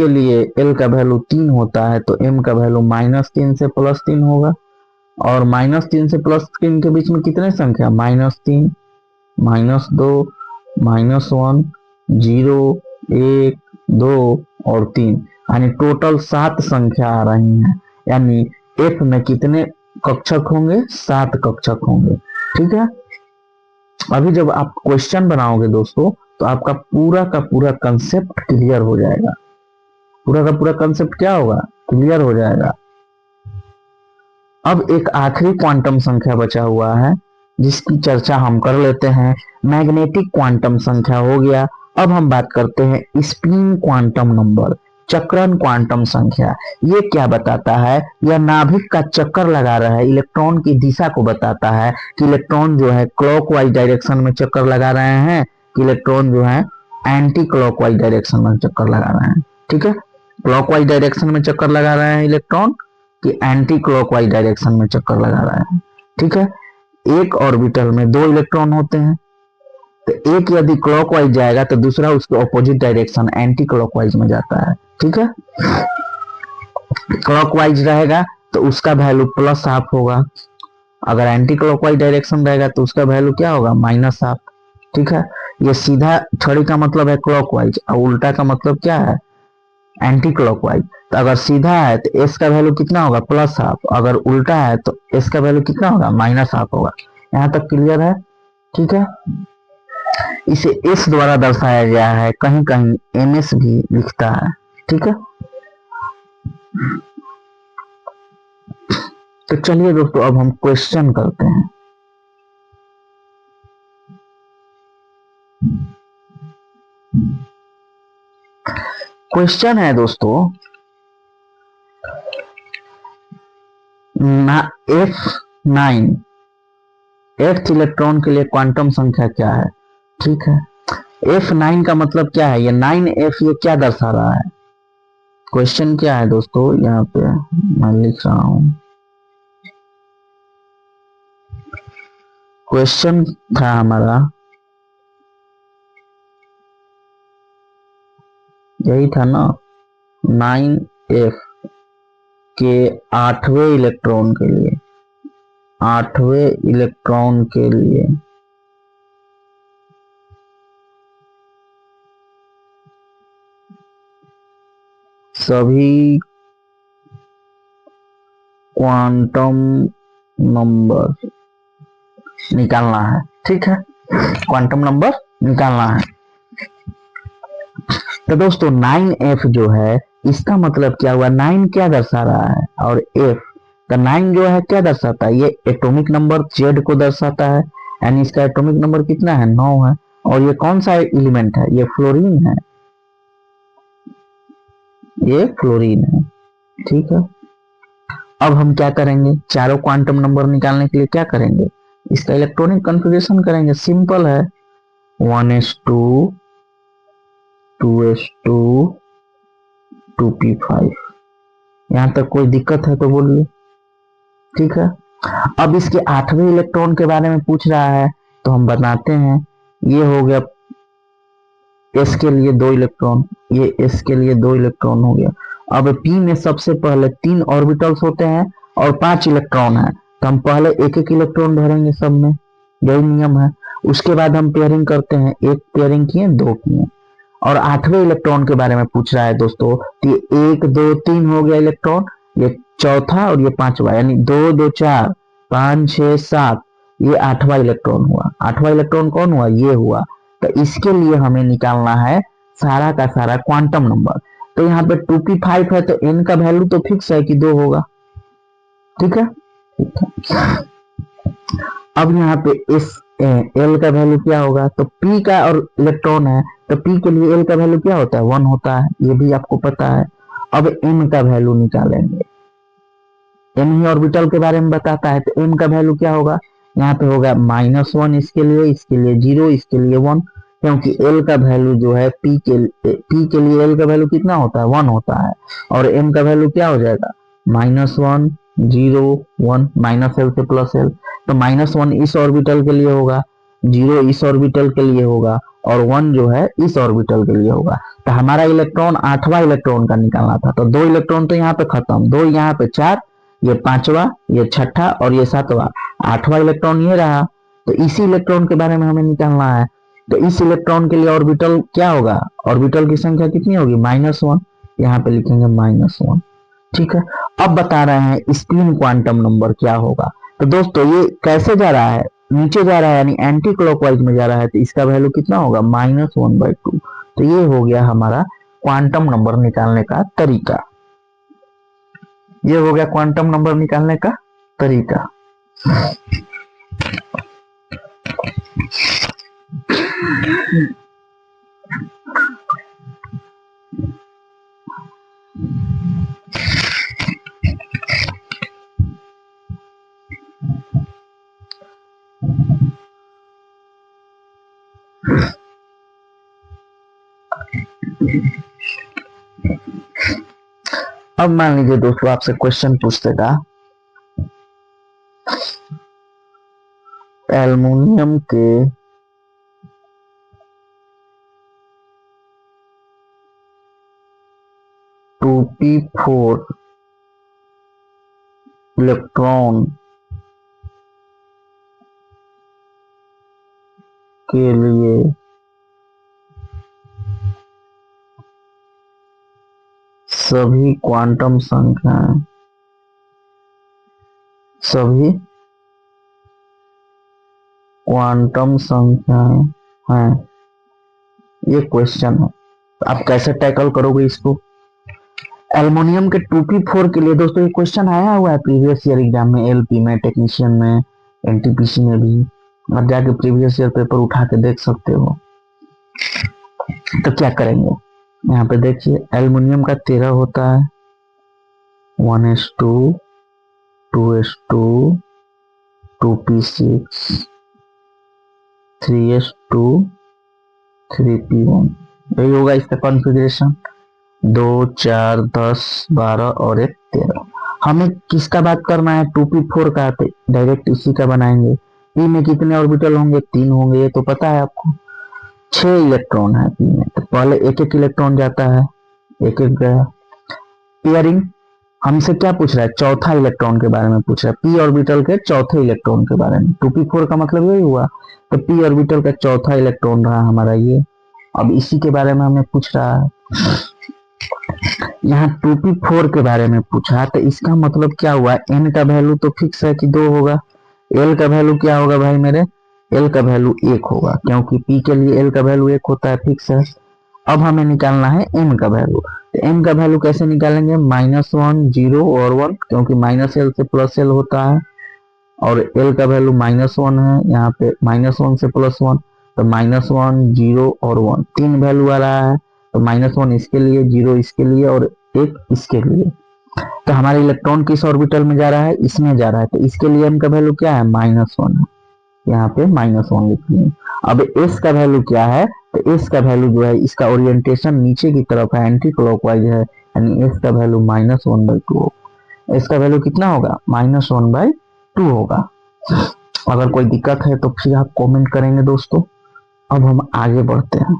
लिए एल का वैल्यू 3 होता है, तो एम का वैल्यू -3 से +3 होगा। और -3 से +3 के बीच में कितने संख्या, -3, -2, -1, 0, 1, 2 और 3, यानी टोटल 7 संख्या आ रही है। यानी एफ में कितने कक्षक होंगे, 7 कक्षक होंगे। ठीक है, अभी जब आप क्वेश्चन बनाओगे दोस्तों, तो आपका पूरा का पूरा कंसेप्ट क्लियर हो जाएगा। पूरा का पूरा कंसेप्ट क्या होगा, क्लियर हो जाएगा। अब एक आखिरी क्वांटम संख्या बचा हुआ है, जिसकी चर्चा हम कर लेते हैं। मैग्नेटिक क्वांटम संख्या हो गया। अब हम बात करते हैं स्पिन क्वांटम नंबर, चक्रण क्वांटम संख्या। ये क्या बताता है, यह नाभिक का चक्कर लगा रहा है, इलेक्ट्रॉन की दिशा को बताता है कि इलेक्ट्रॉन जो है क्लॉकवाइज डायरेक्शन में चक्कर लगा रहे हैं, कि इलेक्ट्रॉन जो है एंटी क्लॉकवाइज डायरेक्शन में चक्कर लगा रहे हैं। ठीक है, क्लॉकवाइज डायरेक्शन में चक्कर लगा रहे हैं इलेक्ट्रॉन, कि एंटी क्लॉकवाइज डायरेक्शन में चक्कर लगा रहे हैं। ठीक है, एक ऑर्बिटल में 2 इलेक्ट्रॉन होते हैं, तो एक यदि क्लॉकवाइज जाएगा तो दूसरा उसके ऑपोजिट डायरेक्शन एंटी क्लॉकवाइज में जाता है। ठीक है, क्लॉकवाइज रहेगा तो उसका वैल्यू +½ होगा, अगर एंटी क्लॉकवाइज डायरेक्शन रहेगा तो उसका वैल्यू क्या होगा, -½ ठीक है, ये सीधा छड़ी का मतलब है क्लॉकवाइज, और उल्टा का मतलब क्या है, एंटी क्लॉकवाइज। तो अगर सीधा है तो एस का वैल्यू कितना होगा, +½ अगर उल्टा है तो एस का वैल्यू कितना होगा, -½ होगा। यहाँ तक क्लियर है। ठीक है, इसे एस द्वारा दर्शाया गया है, कहीं कहीं एमएस भी लिखता है। ठीक है, तो चलिए दोस्तों अब हम क्वेश्चन करते हैं। क्वेश्चन है दोस्तों, F9 8th इलेक्ट्रॉन के लिए क्वांटम संख्या क्या है। ठीक है, F9 का मतलब क्या है, ये 9F ये क्या दर्शा रहा है। क्वेश्चन क्या है दोस्तों, यहाँ पे मैं लिख रहा हूं, क्वेश्चन था हमारा यही था ना, 9F के 8वें इलेक्ट्रॉन के लिए, 8वें इलेक्ट्रॉन के लिए सभी क्वांटम नंबर निकालना है। ठीक है, क्वांटम नंबर निकालना है। तो दोस्तों 9F जो है, इसका मतलब क्या हुआ, 9 क्या दर्शा रहा है, और F का 9 जो है क्या दर्शाता है, ये एटॉमिक नंबर Z को दर्शाता है, यानी इसका एटॉमिक नंबर कितना है, 9 है। और ये कौन सा एलिमेंट है, ये फ्लोरीन है, ये फ्लोरीन है। ठीक है, अब हम क्या करेंगे, चारों क्वांटम नंबर निकालने के लिए क्या करेंगे, इसका इलेक्ट्रॉनिक कॉन्फ़िगरेशन करेंगे। सिंपल है, 1s2 2s2 2p5। यहां तक कोई दिक्कत है तो बोलिए। ठीक है, अब इसके 8वें इलेक्ट्रॉन के बारे में पूछ रहा है, तो हम बताते हैं। ये हो गया s के लिए 2 इलेक्ट्रॉन, ये s के लिए 2 इलेक्ट्रॉन हो गया। अब p में सबसे पहले 3 ऑर्बिटल्स होते हैं और 5 इलेक्ट्रॉन है, तो हम पहले एक एक इलेक्ट्रॉन भरेंगे सब में, यही नियम है। उसके बाद हम पेयरिंग करते हैं, एक पेयरिंग किए, 2 किए। और 8वें इलेक्ट्रॉन के बारे में पूछ रहा है दोस्तों, तो ये 1 2 3 हो गया इलेक्ट्रॉन, ये चौथा और ये 5वां, यानी 2 2 4 5 6 7, ये 8वां इलेक्ट्रॉन हुआ। 8वां इलेक्ट्रॉन कौन हुआ? ये हुआ। तो इसके लिए हमें निकालना है सारा का सारा क्वांटम नंबर। तो यहाँ पे 2p5 है, तो n का वैल्यू तो फिक्स है कि 2 होगा। ठीक है, ठीक है। अब यहाँ पे इस एल का वैल्यू क्या होगा? तो p का और इलेक्ट्रॉन है, तो p के लिए एल का वैल्यू क्या होता है? 1 होता है, ये भी आपको पता है। अब m का वैल्यू निकालेंगे, m ही ऑर्बिटल के बारे में बताता है, तो m का वैल्यू क्या होगा? यहाँ पे होगा -1 इसके लिए 0, इसके लिए 1, क्योंकि l का वैल्यू जो है p के लिए l का वैल्यू कितना होता है? 1 होता है, और m का वैल्यू क्या हो जाएगा? -1 0 1, माइनस एल से प्लस एल। तो -1 इस ऑर्बिटल के लिए होगा, 0 इस ऑर्बिटल के लिए होगा, और 1 जो है इस ऑर्बिटल के लिए होगा। तो हमारा इलेक्ट्रॉन 8वां इलेक्ट्रॉन का निकालना था, तो 2 इलेक्ट्रॉन तो यहाँ पे खत्म, 2 यहाँ पे 4, ये 5वां, ये 6ठा और ये 7वां, 8वां इलेक्ट्रॉन ये रहा। तो इसी इलेक्ट्रॉन के बारे में हमें निकालना है। तो इस इलेक्ट्रॉन के लिए ऑर्बिटल क्या होगा? ऑर्बिटल की संख्या कितनी होगी? -1, यहाँ पे लिखेंगे -1। ठीक है। अब बता रहे हैं स्पिन क्वांटम नंबर क्या होगा। तो दोस्तों ये कैसे जा रहा है? नीचे जा रहा है, यानी एंटी क्लॉकवाइज में जा रहा है, तो इसका वैल्यू कितना होगा? -1/2। तो ये हो गया हमारा क्वांटम नंबर निकालने का तरीका। ये हो गया क्वांटम नंबर निकालने का तरीका। अब मान लीजिए दोस्तों आपसे क्वेश्चन पूछते था, एल्युमिनियम के 2p4 इलेक्ट्रॉन के लिए सभी क्वांटम संख्याएं हैं, ये क्वेश्चन है। आप कैसे टैकल करोगे इसको? एल्युमिनियम के 2p4 के लिए दोस्तों ये क्वेश्चन आया हुआ है प्रीवियस ईयर एग्जाम में, एलपी में, टेक्नीशियन में, एनटीपीसी में भी। आप जाके प्रीवियस ईयर पेपर उठा के देख सकते हो। तो क्या करेंगे, यहाँ पे देखिए एल्युमिनियम का 13 होता है, 1s2 2s2 2p6 3s2 3p1, यही होगा इसका कॉन्फ़िगरेशन। 2 4 10 12 और एक 13। हमें किसका बात करना है? 2p4 का, तो डायरेक्ट इसी का बनाएंगे। पी में कितने ऑर्बिटल होंगे? 3 होंगे, ये तो पता है आपको। 6 इलेक्ट्रॉन है पी में, तो पहले एक एक इलेक्ट्रॉन जाता है, एक एक गया। पेयरिंग हमसे क्या पूछ रहा है? चौथा इलेक्ट्रॉन के बारे में पूछ रहा है, पी ऑर्बिटल के चौथे इलेक्ट्रॉन के बारे में। 2p4 का मतलब यही हुआ, तो पी ऑर्बिटल का चौथा इलेक्ट्रॉन रहा हमारा ये। अब इसी के बारे में हमें पूछ रहा है। यहाँ 2p4 के बारे में पूछा, तो इसका मतलब क्या हुआ? n का वैल्यू तो फिक्स है कि 2 होगा। l का वैल्यू क्या होगा भाई मेरे? l का वैल्यू 1 होगा, क्योंकि p के लिए l का वैल्यू 1 होता है, फिक्स है। अब हमें निकालना है m का वैल्यू। तो m का वैल्यू कैसे निकालेंगे? -1 0 और 1, क्योंकि -l से +l होता है, और l का वैल्यू -1 है, यहाँ पे -1 से +1, तो -1 0 और 1 तीन वैल्यू आ रहा है। तो -1 इसके लिए, 0 इसके लिए और 1 इसके लिए। तो हमारा इलेक्ट्रॉन किस ऑर्बिटल में जा रहा है? इसमें जा रहा है, तो इसके लिए m का वैल्यू क्या है? -1 है, यहाँ पे -1 लिख लिए। अब s का वैल्यू क्या है? तो s का वैल्यू जो है, इसका ओरिएंटेशन नीचे की तरफ है, एंटी क्लॉकवाइज है, यानी s का वैल्यू -1/2। s का वैल्यू कितना होगा? -1/2 होगा। अगर कोई दिक्कत है तो फिर आप कमेंट करेंगे दोस्तों। अब हम आगे बढ़ते हैं।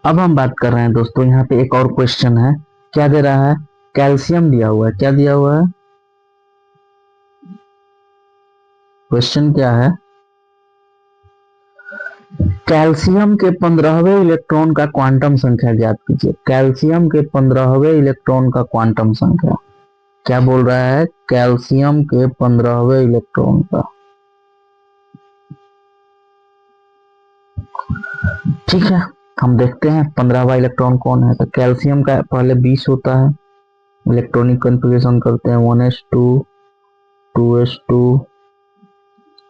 अब हम बात कर रहे हैं दोस्तों, यहाँ पे एक और क्वेश्चन है। क्या दे रहा है? कैल्शियम दिया हुआ है। क्या दिया हुआ है? क्वेश्चन क्या है? कैल्शियम के 15वें इलेक्ट्रॉन का क्वांटम संख्या ज्ञात कीजिए। कैल्शियम के 15वें इलेक्ट्रॉन का क्वांटम संख्या क्या बोल रहा है? कैल्शियम के 15वें इलेक्ट्रॉन का। ठीक है, हम देखते हैं 15वां इलेक्ट्रॉन कौन है। तो कैल्शियम का पहले 20 होता है, इलेक्ट्रॉनिक कन्फिग्रेशन करते हैं 1s2 2s2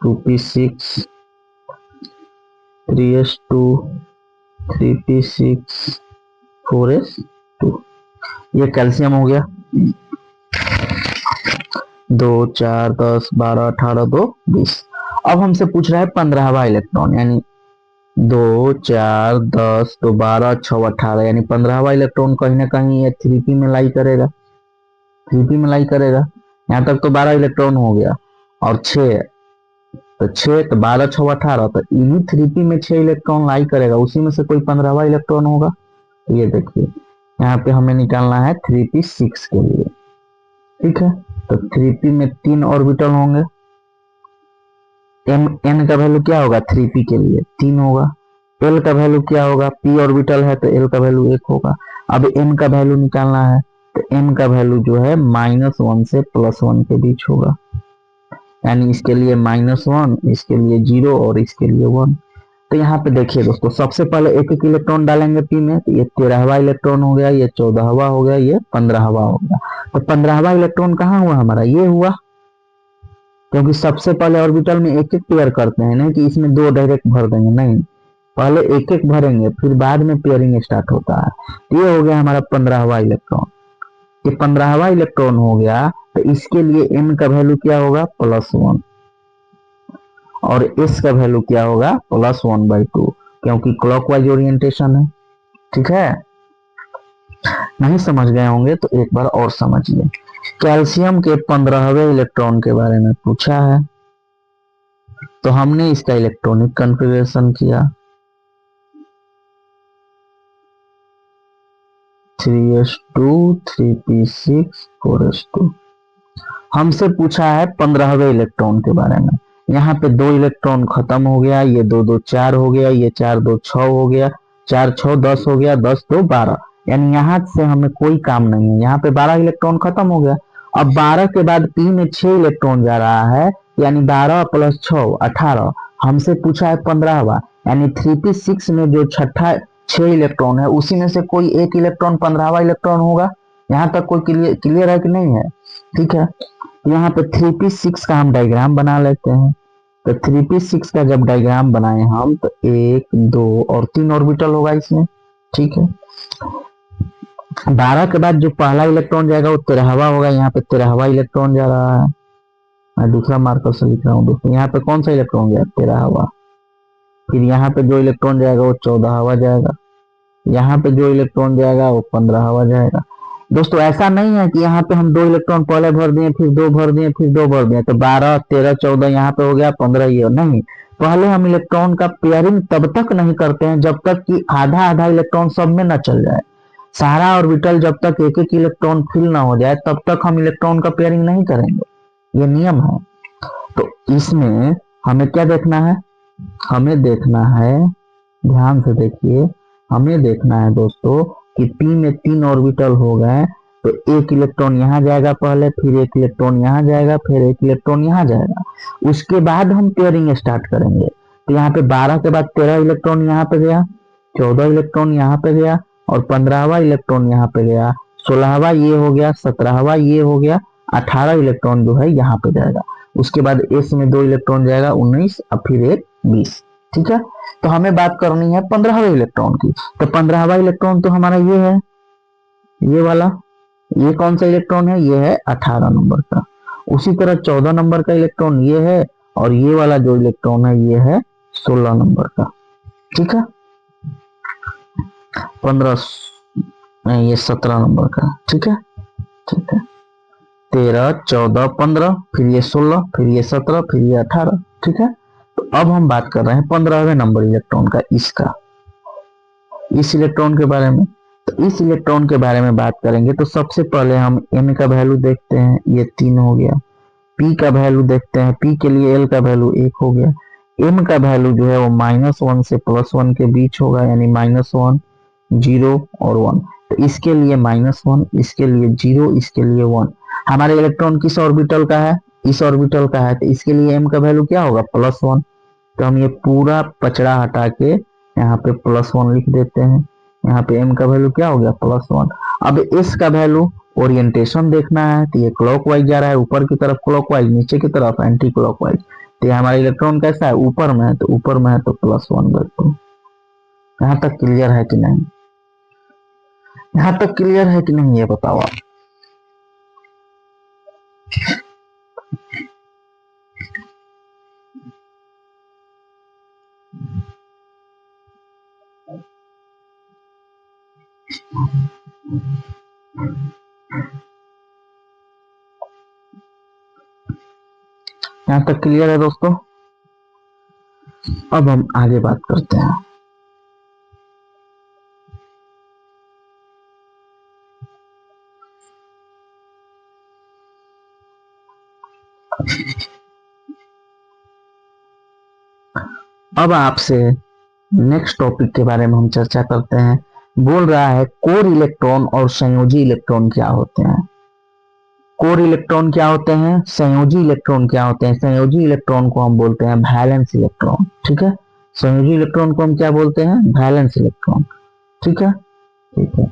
2p6 3s2 3p6 4s2। ये कैल्शियम हो गया। 2 4 10 12 18 2 20। अब हमसे पूछ रहा है 15वां इलेक्ट्रॉन, यानी 2 4 10 तो 12 6 18, यानी 15वां इलेक्ट्रॉन कहीं ना कहीं ये 3p में लाई करेगा। 3p में लाई करेगा। यहाँ तक तो 12 इलेक्ट्रॉन हो गया, और 6 तो 6 तो 12 6 18, तो इन्हीं 3p में 6 इलेक्ट्रॉन लाई करेगा, उसी में से कोई 15वां इलेक्ट्रॉन होगा। तो ये देखिए, यहाँ पे हमें निकालना है 3p6 के लिए। ठीक है, तो 3p में 3 ऑर्बिटल होंगे। n का वैल्यू क्या होगा? 3p के लिए 3 होगा। l का वैल्यू क्या होगा? p ऑर्बिटल है तो l का वैल्यू 1 होगा। अब n का वैल्यू निकालना है, तो n का वैल्यू जो है -1 से +1 के बीच होगा, यानी इसके लिए -1, इसके लिए 0 और इसके लिए 1। तो यहाँ पे देखिए दोस्तों, सबसे पहले एक एक इलेक्ट्रॉन डालेंगे p में, तो ये 13वां इलेक्ट्रॉन हो गया, ये 14वां हो गया, ये 15वां हो गया। तो 15वां इलेक्ट्रॉन कहाँ हुआ हमारा? ये हुआ, क्योंकि सबसे पहले ऑर्बिटल में एक एक पेयर करते हैं, नहीं कि इसमें 2 डायरेक्ट भर देंगे, नहीं, पहले एक एक भरेंगे फिर बाद में पेयरिंग स्टार्ट होता है। ये हो गया हमारा 15वां इलेक्ट्रॉन। ये 15वां इलेक्ट्रॉन हो गया, तो इसके लिए n का वैल्यू क्या होगा? +1, और s का वैल्यू क्या होगा? +1/2, क्योंकि क्लॉकवाइज ओरिएंटेशन है। ठीक है, नहीं समझ गए होंगे तो एक बार और समझिए। कैल्शियम के 15वें इलेक्ट्रॉन के बारे में पूछा है, तो हमने इसका इलेक्ट्रॉनिक कॉन्फ़िगरेशन किया। 3s2 3p6 4s2। हमसे पूछा है 15वें इलेक्ट्रॉन के बारे में। यहाँ पे 2 इलेक्ट्रॉन खत्म हो गया, ये 2 2 4 हो गया, ये 4 2 6 हो गया, 4 6 10 हो गया, 10 2 12, यानी यहाँ से हमें कोई काम नहीं है। यहाँ पे 12 इलेक्ट्रॉन खत्म हो गया। अब 12 के बाद p में 6 इलेक्ट्रॉन जा रहा है, यानी 12 + 6 18। हमसे पूछा है 15वां, यानी 3p6 में जो छठा 6 इलेक्ट्रॉन है, उसी में से कोई एक इलेक्ट्रॉन 15वां इलेक्ट्रॉन होगा। यहाँ तक कोई क्लियर है कि नहीं है? ठीक है, यहाँ पे 3p6 का हम डायग्राम बना लेते हैं। तो 3p6 का जब डायग्राम बनाए हम, तो 1 2 और 3 ऑर्बिटल होगा इसमें। ठीक है, 12 के बाद जो पहला इलेक्ट्रॉन जाएगा वो 13वां होगा। यहाँ पे 13वां इलेक्ट्रॉन जा रहा है, मैं दूसरा मार्कर से लिख रहा हूँ दोस्तों। यहाँ पे कौन सा इलेक्ट्रॉन जाएगा? 13वां। फिर यहाँ पे जो इलेक्ट्रॉन जाएगा वो 14वां जाएगा। यहाँ पे जो इलेक्ट्रॉन जाएगा वो 15वां जाएगा। दोस्तों ऐसा नहीं है कि यहाँ पे हम 2 इलेक्ट्रॉन पहले भर दिए, फिर 2 भर दिए, फिर 2 भर दिए, तो 12 13 14 यहाँ पे हो गया, 15 ये नहीं। पहले हम इलेक्ट्रॉन का पेयरिंग तब तक नहीं करते हैं जब तक कि आधा आधा इलेक्ट्रॉन सब में न चल जाए। सारा ऑर्बिटल जब तक एक एक इलेक्ट्रॉन फिल ना हो जाए तब तक हम इलेक्ट्रॉन का पेयरिंग नहीं करेंगे, ये नियम है। तो इसमें हमें क्या देखना है? हमें देखना है, ध्यान से देखिए, हमें देखना है दोस्तों कि p में 3 ऑर्बिटल हो गए, तो एक इलेक्ट्रॉन यहाँ जाएगा पहले, फिर एक इलेक्ट्रॉन यहाँ जाएगा, फिर एक इलेक्ट्रॉन यहाँ जाएगा, उसके बाद हम पेयरिंग स्टार्ट करेंगे। तो यहाँ पे 12 के बाद 13 इलेक्ट्रॉन यहाँ पे गया, 14 इलेक्ट्रॉन यहाँ पे गया, और 15वां इलेक्ट्रॉन यहाँ पे गया, 16वां ये हो गया, 17वां ये हो गया, 18 इलेक्ट्रॉन जो है यहाँ पे जाएगा। उसके बाद s में 2 इलेक्ट्रॉन जाएगा 19, और फिर एक 20। ठीक है, तो हमें बात करनी है 15वें इलेक्ट्रॉन की। तो 15वां इलेक्ट्रॉन तो हमारा ये है, ये वाला। ये कौन सा इलेक्ट्रॉन है? ये है 18 नंबर का। उसी तरह 14 नंबर का इलेक्ट्रॉन ये है, और ये वाला जो इलेक्ट्रॉन है ये है 16 नंबर का। ठीक है, 15 नहीं, ये 17 नंबर का। ठीक है, ठीक है, 13, 14, 15, फिर ये 16, फिर ये 17, फिर ये 18। ठीक है, तो अब हम बात कर रहे हैं 15वें नंबर इलेक्ट्रॉन का, इसका, इस इलेक्ट्रॉन के बारे में। तो इस इलेक्ट्रॉन के बारे में बात करेंगे तो सबसे पहले हम n का वैल्यू देखते हैं, ये 3 हो गया। p का वैल्यू देखते हैं, p के लिए l का वैल्यू 1 हो गया। m का वैल्यू जो है वो -1 से +1 के बीच होगा, यानी -1, 0 और 1। तो इसके लिए -1, इसके लिए 0, इसके लिए 1। हमारे इलेक्ट्रॉन किस ऑर्बिटल का है? इस ऑर्बिटल का है, तो इसके लिए m का वैल्यू क्या होगा? +1। तो हम ये पूरा पचड़ा हटा के यहाँ पे +1 लिख देते हैं। यहाँ पे m का वैल्यू क्या हो गया? +1। अब s का वैल्यू, ओरिएंटेशन देखना है, तो ये क्लॉकवाइज जा रहा है, ऊपर की तरफ क्लॉकवाइज, नीचे की तरफ एंटी क्लॉकवाइज। तो ये हमारा इलेक्ट्रॉन कैसा है? ऊपर में है, तो ऊपर में है तो +1/2। यहाँ तक क्लियर है कि नहीं? यहाँ तक क्लियर है कि नहीं, ये बताओ आप। यहाँ तक क्लियर है दोस्तों? अब हम आगे बात करते हैं। अब आपसे नेक्स्ट टॉपिक के बारे में हम चर्चा करते हैं। बोल रहा है कोर इलेक्ट्रॉन और संयोजी इलेक्ट्रॉन क्या होते हैं? कोर इलेक्ट्रॉन क्या होते हैं? संयोजी इलेक्ट्रॉन क्या होते हैं? संयोजी इलेक्ट्रॉन को हम बोलते हैं वैलेंस इलेक्ट्रॉन। ठीक है, संयोजी इलेक्ट्रॉन को हम क्या बोलते हैं? Valence electron. ठीक है, ठीक है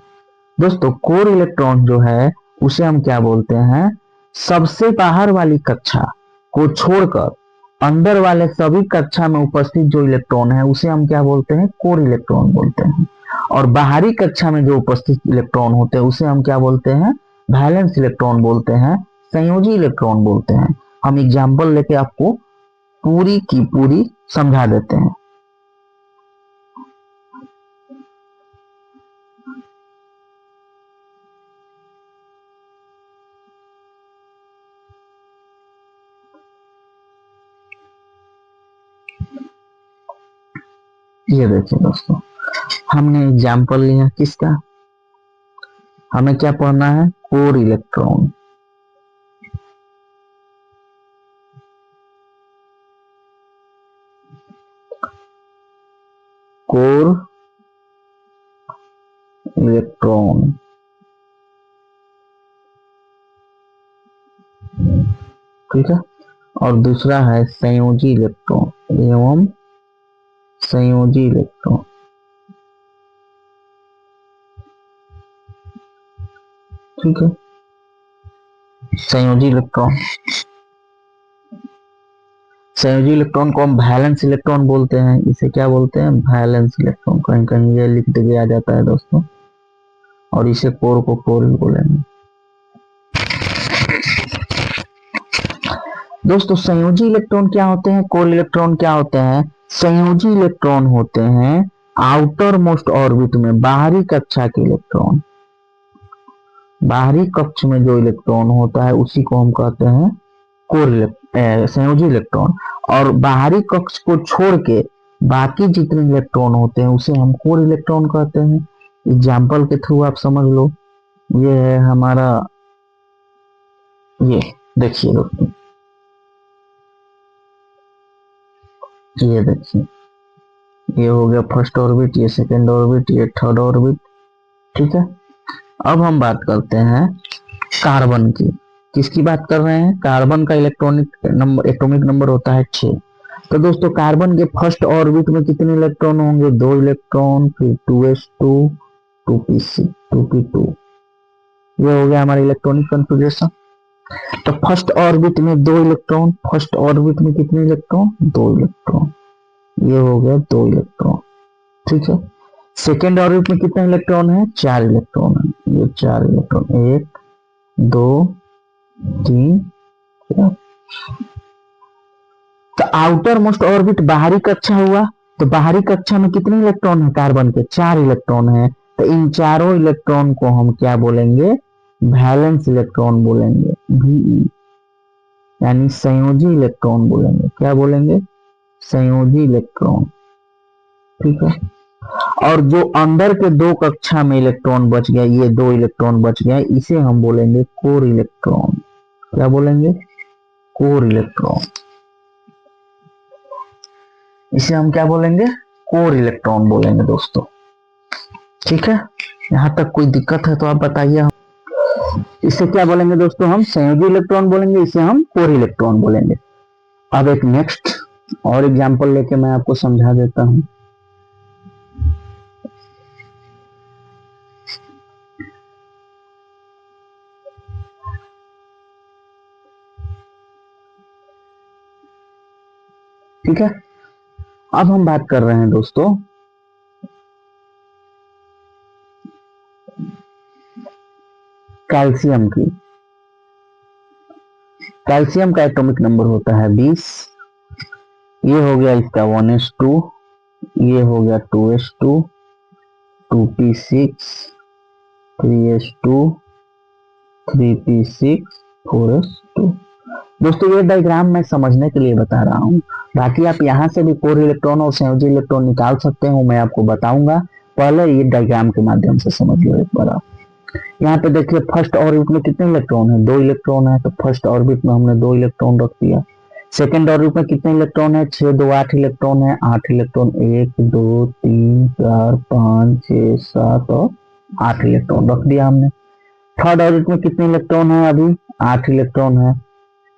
दोस्तों, कोर इलेक्ट्रॉन जो है उसे हम क्या बोलते हैं? सबसे बाहर वाली कक्षा को छोड़कर अंदर वाले सभी कक्षा में उपस्थित जो इलेक्ट्रॉन है उसे हम क्या बोलते हैं? कोर इलेक्ट्रॉन बोलते हैं। और बाहरी कक्षा में जो उपस्थित इलेक्ट्रॉन होते हैं उसे हम क्या बोलते हैं? वैलेंस इलेक्ट्रॉन बोलते हैं, संयोजी इलेक्ट्रॉन बोलते हैं। हम एग्जाम्पल लेके आपको पूरी की पूरी समझा देते हैं। ये देखिए दोस्तों, हमने एग्जाम्पल लिया किसका? हमें क्या पढ़ना है? Core electron. कोर इलेक्ट्रॉन, ठीक है, और दूसरा है संयोजी इलेक्ट्रॉन एवं संयोजी इलेक्ट्रॉन। ठीक है, संयोजी इलेक्ट्रॉन, संयोजी इलेक्ट्रॉन को हम वैलेंस इलेक्ट्रॉन बोलते हैं। इसे क्या बोलते हैं? Valence electron. कहीं कहीं ये लिख के आ जाता है दोस्तों, और इसे कोर को कोर ही बोलेंगे। दोस्तों संयोजी इलेक्ट्रॉन क्या होते हैं? कोर इलेक्ट्रॉन क्या होते हैं? संयोजी इलेक्ट्रॉन होते हैं आउटर मोस्ट ऑर्बिट में, बाहरी कक्षा के इलेक्ट्रॉन। बाहरी कक्ष में जो इलेक्ट्रॉन होता है उसी को हम कहते हैं कोर संयोजी इलेक्ट्रॉन। और बाहरी कक्ष को छोड़ के बाकी जितने इलेक्ट्रॉन होते हैं उसे हम कोर इलेक्ट्रॉन कहते हैं। एग्जाम्पल के थ्रू आप समझ लो। ये है हमारा, ये देखिए दोस्तों, ये देखिए, ये हो गया फर्स्ट ऑर्बिट, ये सेकेंड ऑर्बिट, ये थर्ड ऑर्बिट। ठीक है, अब हम बात करते हैं कार्बन की। किसकी बात कर रहे हैं? कार्बन का इलेक्ट्रॉनिक नंबर, एटॉमिक नंबर होता है 6। तो दोस्तों कार्बन के फर्स्ट ऑर्बिट में कितने इलेक्ट्रॉन होंगे? 2 इलेक्ट्रॉन, फिर 2s2, 2p6, 2p2। ये हो गया हमारा इलेक्ट्रॉनिक कॉन्फ़िगरेशन। तो फर्स्ट ऑर्बिट में 2 इलेक्ट्रॉन, फर्स्ट ऑर्बिट में कितने इलेक्ट्रॉन? 2 इलेक्ट्रॉन। ये हो गया 2 इलेक्ट्रॉन। ठीक है, सेकेंड ऑर्बिट में कितने इलेक्ट्रॉन है? 4 इलेक्ट्रॉन है। ये 4 इलेक्ट्रॉन, 1 2 3 4। तो आउटर मोस्ट ऑर्बिट बाहरी कक्षा हुआ, तो बाहरी कक्षा में कितने इलेक्ट्रॉन है कार्बन के? 4 इलेक्ट्रॉन है। तो इन चारों इलेक्ट्रॉन को हम क्या बोलेंगे? वैलेंस इलेक्ट्रॉन बोलेंगे, Ve, यानी संयोजी इलेक्ट्रॉन बोलेंगे। क्या बोलेंगे? संयोजी इलेक्ट्रॉन। ठीक है, और जो अंदर के 2 कक्षा में इलेक्ट्रॉन बच गया, ये 2 इलेक्ट्रॉन बच गया, इसे हम बोलेंगे कोर इलेक्ट्रॉन। क्या बोलेंगे? Core electron. इसे हम क्या बोलेंगे? कोर इलेक्ट्रॉन बोलेंगे दोस्तों। ठीक है, यहां तक कोई दिक्कत है तो आप बताइए। इसे क्या बोलेंगे दोस्तों? हम संयोजी इलेक्ट्रॉन बोलेंगे, इसे हम कोर इलेक्ट्रॉन बोलेंगे। अब एक नेक्स्ट और एग्जांपल लेके मैं आपको समझा देता हूं। ठीक है, अब हम बात कर रहे हैं दोस्तों कैल्शियम की। कैल्शियम का एटॉमिक नंबर होता है 20। ये हो गया इसका 1s2, ये हो गया 2s2, 2p6, 3s2, 3p6, 4s2। दोस्तों ये डायग्राम मैं समझने के लिए बता रहा हूँ, बाकी आप यहाँ से भी कोर इलेक्ट्रॉन और संयोजी इलेक्ट्रॉन निकाल सकते हो, मैं आपको बताऊंगा। पहले ये डायग्राम के माध्यम से समझ लो एक बार आप। यहाँ पे देखिए फर्स्ट ऑर्बिट में कितने इलेक्ट्रॉन है? 2 इलेक्ट्रॉन है, तो फर्स्ट ऑर्बिट में हमने 2 इलेक्ट्रॉन रख दिया। सेकेंड ऑर्बिट में कितने इलेक्ट्रॉन है? 6 2 8 इलेक्ट्रॉन है। 8 इलेक्ट्रॉन, 1 2 3 4 5 6 7 और 8 इलेक्ट्रॉन रख दिया हमने। थर्ड ऑर्बिट में कितने इलेक्ट्रॉन है? अभी 8 इलेक्ट्रॉन है।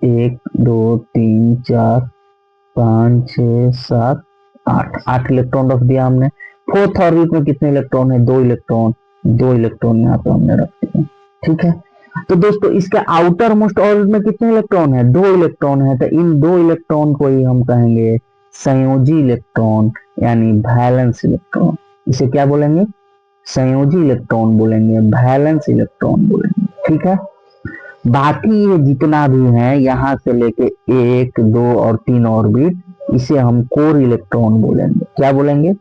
1 2 3 4 5 6 7 8 इलेक्ट्रॉन रख दिया हमने। फोर्थ ऑर्बिट में कितने इलेक्ट्रॉन है? 2 इलेक्ट्रॉन। 2 इलेक्ट्रॉन यहाँ पे हमने रख दिए। ठीक है, तो दोस्तों इसके आउटर मोस्ट ऑर्बिट में कितने इलेक्ट्रॉन है? 2 इलेक्ट्रॉन है। तो इन 2 इलेक्ट्रॉन को ही हम कहेंगे संयोजी इलेक्ट्रॉन, यानी वैलेंस इलेक्ट्रॉन। इसे क्या बोलेंगे? संयोजी इलेक्ट्रॉन बोलेंगे, वैलेंस इलेक्ट्रॉन बोलेंगे। ठीक है, बाकी ये जितना भी है यहाँ से लेके 1 2 और 3 ऑर्बिट, इसे हम कोर इलेक्ट्रॉन बोलेंगे। क्या बोलेंगे?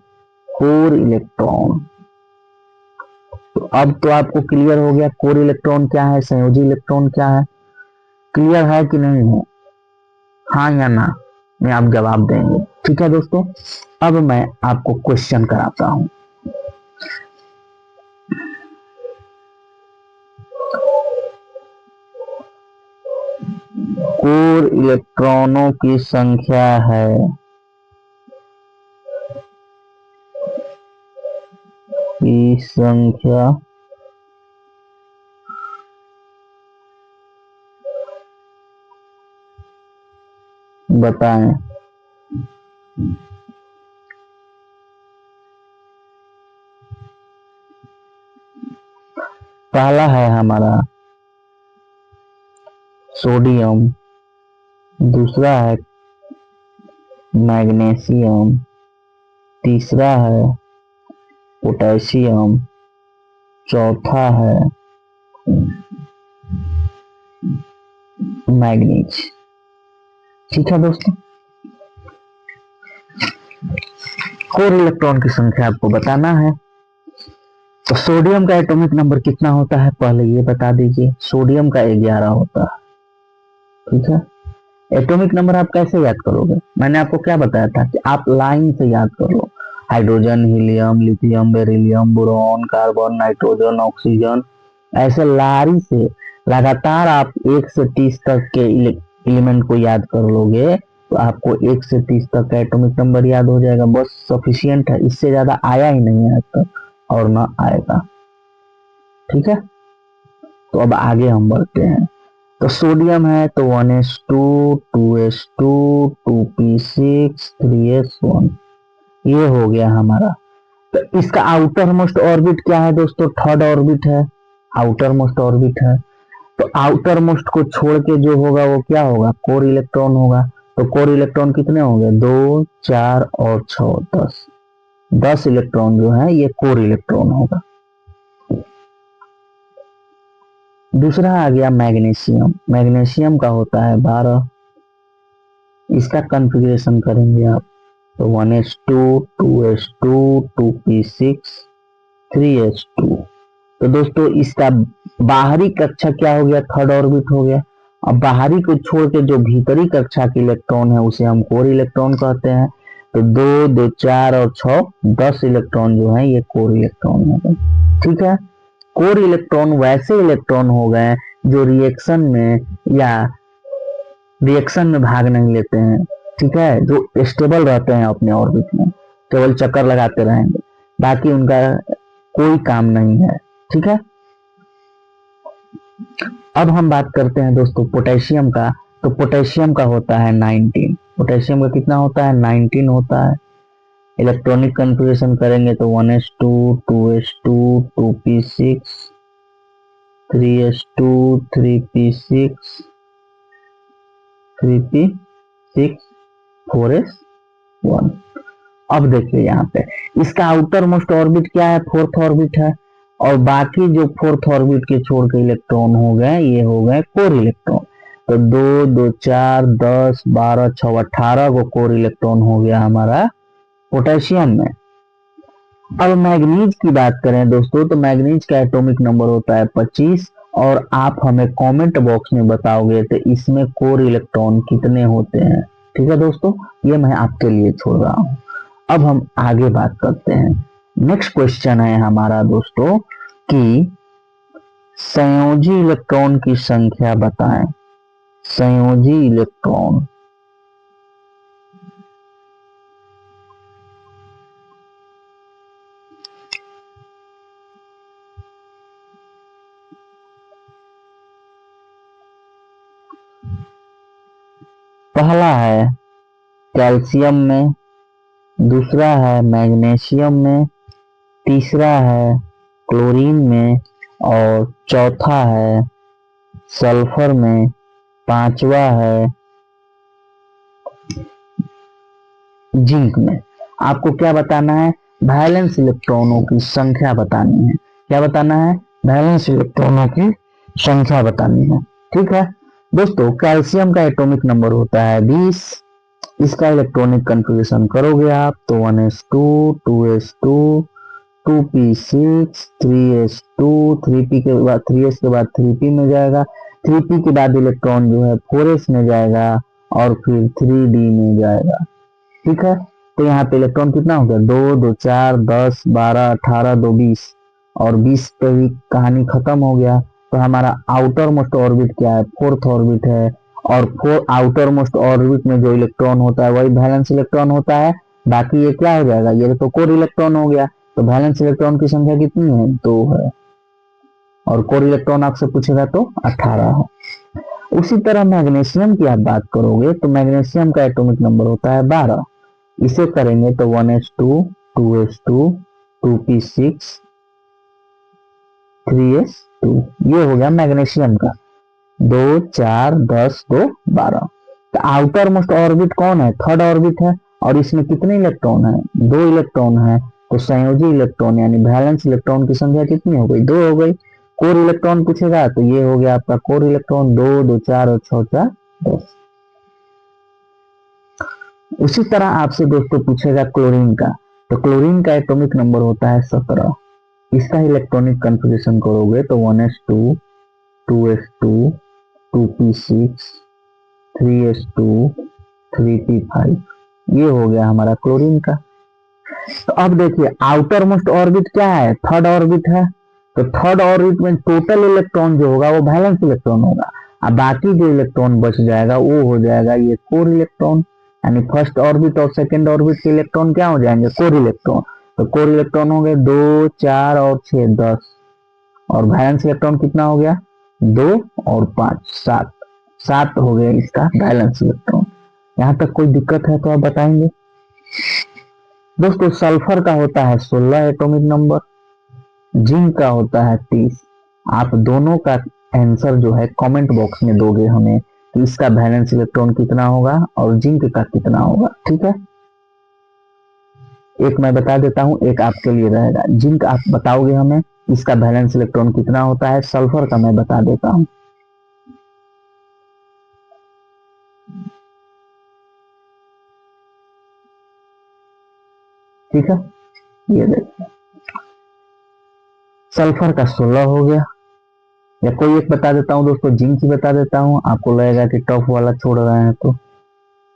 Core electron. तो अब तो आपको क्लियर हो गया कोर इलेक्ट्रॉन क्या है, संयोजी इलेक्ट्रॉन क्या है। क्लियर है कि नहीं है? हाँ या ना में आप जवाब देंगे। ठीक है दोस्तों, अब मैं आपको क्वेश्चन कराता हूं। कोर इलेक्ट्रॉनों की संख्या है बताएं। पहला है हमारा सोडियम, दूसरा है मैग्नीशियम, तीसरा है पोटेशियम, चौथा है मैग्नीज। ठीक है दोस्तों, कोर इलेक्ट्रॉन की संख्या आपको बताना है। तो सोडियम का एटॉमिक नंबर कितना होता है पहले ये बता दीजिए। सोडियम का 11 होता है। ठीक है, एटॉमिक नंबर आप कैसे याद करोगे? मैंने आपको क्या बताया था कि आप लाइन से याद कर लो। Hydrogen, helium, lithium, beryllium, boron, carbon, nitrogen, oxygen, ऐसे लारी से लगातार आप 1 से 30 तक के एलिमेंट को याद कर लोगे तो आपको 1 से 30 तक का एटॉमिक नंबर याद हो जाएगा। बस सफिशियंट है, इससे ज्यादा आया ही नहीं है आज तक और ना आएगा। ठीक है, तो अब आगे हम बढ़ते हैं। तो सोडियम है तो 1s2, 2s2, 2p6, 3s1, ये हो गया हमारा। तो इसका आउटर मोस्ट ऑर्बिट क्या है दोस्तों? थर्ड ऑर्बिट है, आउटर मोस्ट ऑर्बिट है। तो आउटर मोस्ट को छोड़ के जो होगा वो क्या होगा? कोर इलेक्ट्रॉन होगा। तो कोर इलेक्ट्रॉन कितने होंगे, 2 4 और 6 10, 10 इलेक्ट्रॉन जो है ये कोर इलेक्ट्रॉन होगा। दूसरा आ गया मैग्नीशियम। मैग्नीशियम का होता है 12, इसका कॉन्फ़िगरेशन करेंगे आप तो 1s2 2s2 2p6 3s2। तो दोस्तों इसका बाहरी कक्षा क्या हो गया, थर्ड ऑर्बिट हो गया। अब बाहरी को छोड़ के जो भीतरी कक्षा के इलेक्ट्रॉन है उसे हम कोर इलेक्ट्रॉन कहते हैं। तो 2 2 4 और 6 10 इलेक्ट्रॉन जो है ये कोर इलेक्ट्रॉन हो गए। ठीक है, कोर इलेक्ट्रॉन वैसे इलेक्ट्रॉन हो गए जो रिएक्शन में भाग नहीं लेते हैं। ठीक है, जो स्टेबल रहते हैं अपने ऑर्बिट में, केवल चक्कर लगाते रहेंगे, बाकी उनका कोई काम नहीं है। ठीक है, अब हम बात करते हैं दोस्तों पोटेशियम का। तो पोटेशियम का होता है 19। पोटेशियम का कितना होता है, 19 होता है। इलेक्ट्रॉनिक कॉन्फ़िगरेशन करेंगे तो 1s2 2s2 2p6 3s2 3p6 3p6 4s1। अब देखिए यहाँ पे इसका आउटर मोस्ट ऑर्बिट क्या है, फोर्थ ऑर्बिट है, और बाकी जो फोर्थ ऑर्बिट के छोड़ के इलेक्ट्रॉन हो गए ये हो गए कोर इलेक्ट्रॉन। तो 2 2 4 10 12 6 18 को कोर इलेक्ट्रॉन हो गया हमारा पोटेशियम में। अब मैग्नीज की बात करें दोस्तों तो मैग्नीज का एटॉमिक नंबर होता है 25, और आप हमें कमेंट बॉक्स में बताओगे तो इसमें कोर इलेक्ट्रॉन कितने होते हैं। ठीक है दोस्तों, ये मैं आपके लिए छोड़ रहा हूं। अब हम आगे बात करते हैं। नेक्स्ट क्वेश्चन है हमारा दोस्तों कि संयोजी इलेक्ट्रॉन की संख्या बताएं। संयोजी इलेक्ट्रॉन, पहला है कैल्शियम में, दूसरा है मैग्नीशियम में, तीसरा है क्लोरीन में, और चौथा है सल्फर में, पांचवा है जिंक में। आपको क्या बताना है, वैलेंस इलेक्ट्रॉनों की संख्या बतानी है। क्या बताना है, वैलेंस इलेक्ट्रॉनों की संख्या बतानी है। ठीक है दोस्तों, कैल्शियम का एटॉमिक नंबर होता है 20। इसका इलेक्ट्रॉनिक कॉन्फ़िगरेशन करोगे आप तो 1s2 2s2 2p6 3s2 3p के बाद 3s के बाद 3p में जाएगा, 3p के बाद इलेक्ट्रॉन जो है 4s में जाएगा और फिर 3d में जाएगा। ठीक है, तो यहाँ पे इलेक्ट्रॉन कितना हो गया, 2 2 4 10 12 18 2 20, और 20 पे ही कहानी खत्म हो गया। तो हमारा आउटर मोस्ट ऑर्बिट क्या है, फोर्थ ऑर्बिट है, और आउटर मोस्ट ऑर्बिट में जो इलेक्ट्रॉन होता है वही वैलेंस इलेक्ट्रॉन होता है। बाकी ये क्या हो जाएगा, ये तो कोर इलेक्ट्रॉन हो गया। तो वैलेंस इलेक्ट्रॉन की संख्या कितनी है, 2 है, और कोर इलेक्ट्रॉन आपसे पूछेगा तो 18 है। उसी तरह मैग्नीशियम की आप बात करोगे तो मैग्नीशियम का एटॉमिक नंबर होता है 12। इसे करेंगे तो 1s2 2s2 2p6 3s2, ये हो गया मैग्नीशियम का। 2 4 10 2 12। तो आउटर मोस्ट ऑर्बिट कौन है, थर्ड ऑर्बिट है, और इसमें कितने इलेक्ट्रॉन है, 2 इलेक्ट्रॉन है। तो संयोजी इलेक्ट्रॉन यानी वैलेंस इलेक्ट्रॉन की संख्या कितनी हो गई, 2 हो गई। कोर इलेक्ट्रॉन पूछेगा तो ये हो गया आपका कोर इलेक्ट्रॉन, 2 2 4 और 6 4 10। उसी तरह आपसे दोस्तों पूछेगा क्लोरीन का। तो क्लोरीन का एटॉमिक नंबर होता है 17। इसका इलेक्ट्रॉनिक कॉन्फ़िगरेशन करोगे तो 1s2 2s2 2p6 3s2 3p5, ये हो गया हमारा क्लोरीन का। तो अब देखिए आउटर मोस्ट ऑर्बिट क्या है, थर्ड ऑर्बिट है। तो थर्ड ऑर्बिट में टोटल इलेक्ट्रॉन जो होगा वो वैलेंस इलेक्ट्रॉन होगा, और बाकी जो इलेक्ट्रॉन बच जाएगा वो हो जाएगा ये कोर इलेक्ट्रॉन। यानी फर्स्ट ऑर्बिट और सेकेंड ऑर्बिट के इलेक्ट्रॉन क्या हो जाएंगे, कोर इलेक्ट्रॉन। तो कोर इलेक्ट्रॉन हो गए 2 4 और 6 10, और वैलेंस इलेक्ट्रॉन कितना हो गया, 2 और 5 7, 7 हो गया इसका वैलेंस इलेक्ट्रॉन। यहाँ तक कोई दिक्कत है तो आप बताएंगे। दोस्तों सल्फर का होता है 16 एटॉमिक नंबर, जिंक का होता है 30। आप दोनों का आंसर जो है कमेंट बॉक्स में दोगे हमें कि इसका वैलेंस इलेक्ट्रॉन कितना होगा और जिंक का कितना होगा। ठीक है, एक मैं बता देता हूं, एक आपके लिए रहेगा। जिंक आप बताओगे हमें इसका वैलेंस इलेक्ट्रॉन कितना होता है, सल्फर का मैं बता देता हूं। ठीक है, ये देखिए सल्फर का 16 हो गया, या कोई एक बता देता हूं दोस्तों, जिंक ही बता देता हूं, आपको लगेगा कि टॉप वाला छोड़ रहे हैं। तो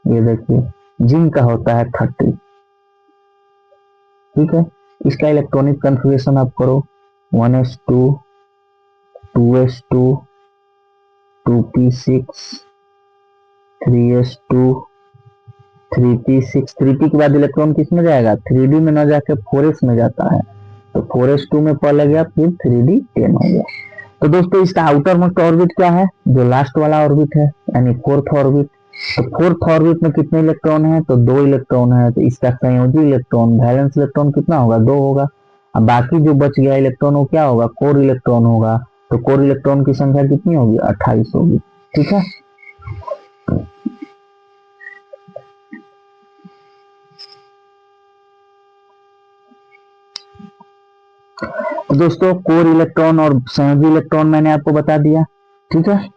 ये देखिए जिंक का होता है 30। ठीक है, इसका इलेक्ट्रॉनिक कन्फिगरेशन आप करो 1s2 2s2 2p6 3s2 3p6। 3p के बाद इलेक्ट्रॉन किस में जाएगा, 3d में न जाके 4s में जाता है, तो 4s2 में पहले गया, फिर 3d 10 हो गया। तो दोस्तों इसका आउटर मोस्ट ऑर्बिट क्या है, जो लास्ट वाला ऑर्बिट है, यानी फोर्थ ऑर्बिट। तो फोर्थ ऑर्बिट में कितने इलेक्ट्रॉन है, तो 2 इलेक्ट्रॉन है, तो इसका संयोजी इलेक्ट्रॉन वैलेंस इलेक्ट्रॉन कितना होगा, 2 होगा। अब बाकी जो बच गया इलेक्ट्रॉन वो क्या होगा, कोर इलेक्ट्रॉन होगा। तो कोर इलेक्ट्रॉन की संख्या कितनी होगी, 28 होगी। ठीक है, तो दोस्तों कोर इलेक्ट्रॉन और संयोजी इलेक्ट्रॉन मैंने आपको बता दिया। ठीक है,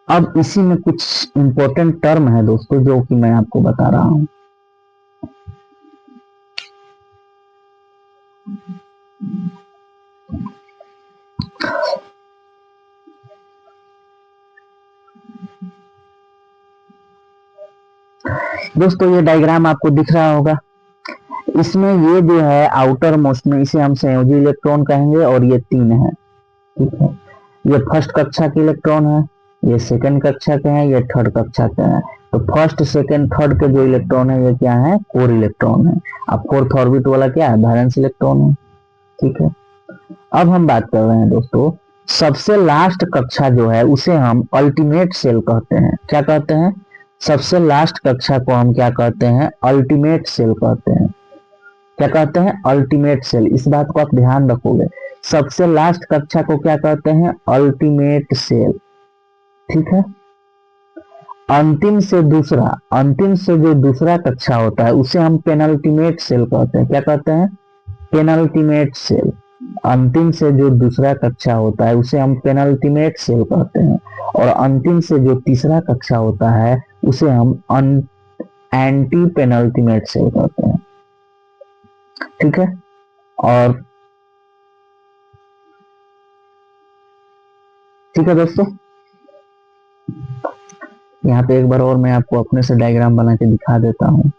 अब इसी में कुछ इंपॉर्टेंट टर्म है दोस्तों जो कि मैं आपको बता रहा हूं। दोस्तों ये डायग्राम आपको दिख रहा होगा, इसमें ये जो है आउटर मोस्ट में इसे हम संयोजी इलेक्ट्रॉन कहेंगे, और ये 3 है। ठीक है, ये फर्स्ट कक्षा के इलेक्ट्रॉन है, ये सेकंड कक्षा के हैं, ये थर्ड कक्षा के हैं। तो फर्स्ट सेकंड थर्ड के जो इलेक्ट्रॉन है ये क्या है, कोर इलेक्ट्रॉन है। अब फोर्थ ऑर्बिट वाला क्या है, वैलेंस इलेक्ट्रॉन है। ठीक है, अब हम बात कर रहे हैं दोस्तों, सबसे लास्ट कक्षा जो है उसे हम अल्टीमेट सेल कहते हैं। क्या कहते हैं, सबसे लास्ट कक्षा को हम क्या कहते हैं, अल्टीमेट सेल कहते हैं। क्या कहते हैं, अल्टीमेट सेल। इस बात को आप ध्यान रखोगे, सबसे लास्ट कक्षा को क्या कहते हैं, अल्टीमेट सेल। ठीक है, अंतिम से दूसरा, अंतिम से जो दूसरा कक्षा होता है उसे हम पेनल्टीमेट सेल कहते हैं। क्या कहते हैं, पेनल्टीमेट सेल। अंतिम से जो दूसरा कक्षा होता है उसे हम पेनल्टीमेट सेल कहते हैं, और अंतिम से जो तीसरा कक्षा होता है उसे हम एंटी पेनल्टीमेट सेल कहते हैं। ठीक है, और ठीक है दोस्तों, यहाँ पे एक बार और मैं आपको अपने से डायग्राम बना के दिखा देता हूँ।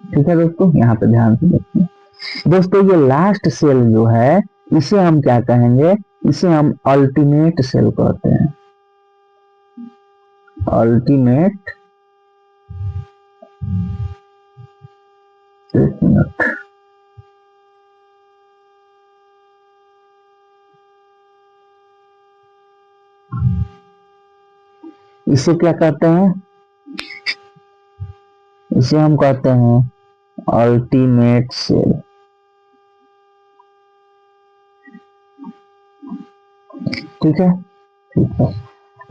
ठीक है दोस्तों, यहाँ पे ध्यान से देखिए दोस्तों, ये लास्ट सेल जो है इसे हम क्या कहेंगे, इसे हम अल्टीमेट सेल कहते हैं। अल्टीमेट, एक मिनट, इसे क्या कहते हैं, इसे हम कहते हैं अल्टीमेट सेल। ठीक है, ठीक है,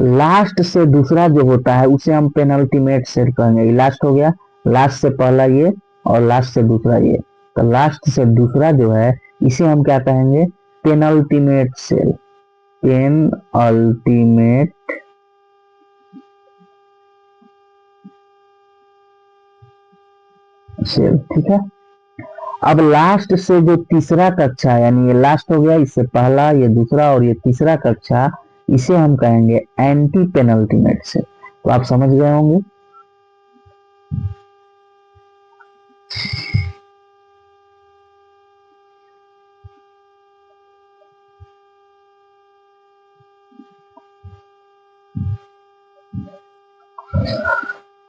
लास्ट से दूसरा जो होता है उसे हम पेनल्टीमेट सेल कहेंगे। लास्ट हो गया, लास्ट से पहला ये और लास्ट से दूसरा ये, तो लास्ट से दूसरा जो है इसे हम क्या कहेंगे, penultimate cell. Pen ultimate cell. ठीक है, अब लास्ट से जो तीसरा कक्षा, यानी ये लास्ट हो गया, इससे पहला, ये दूसरा और ये तीसरा कक्षा, इसे हम कहेंगे एंटी पेनल्टीमेट सेल। तो आप समझ गए होंगे।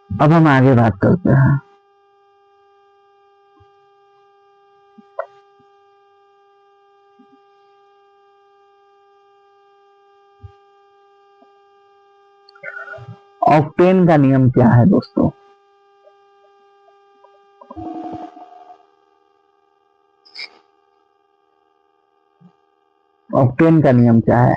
अब हम आगे बात करते हैं। ऑक्टेन का नियम क्या है दोस्तों, ऑक्टेन का नियम क्या है?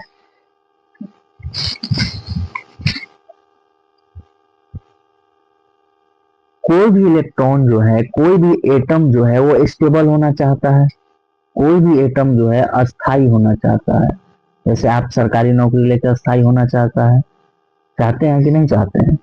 कोई भी इलेक्ट्रॉन जो है, कोई भी एटम जो है वो स्टेबल होना चाहता है, कोई भी एटम जो है अस्थाई होना चाहता है। जैसे आप सरकारी नौकरी लेकर अस्थाई होना चाहता है, चाहते हैं कि नहीं चाहते हैं?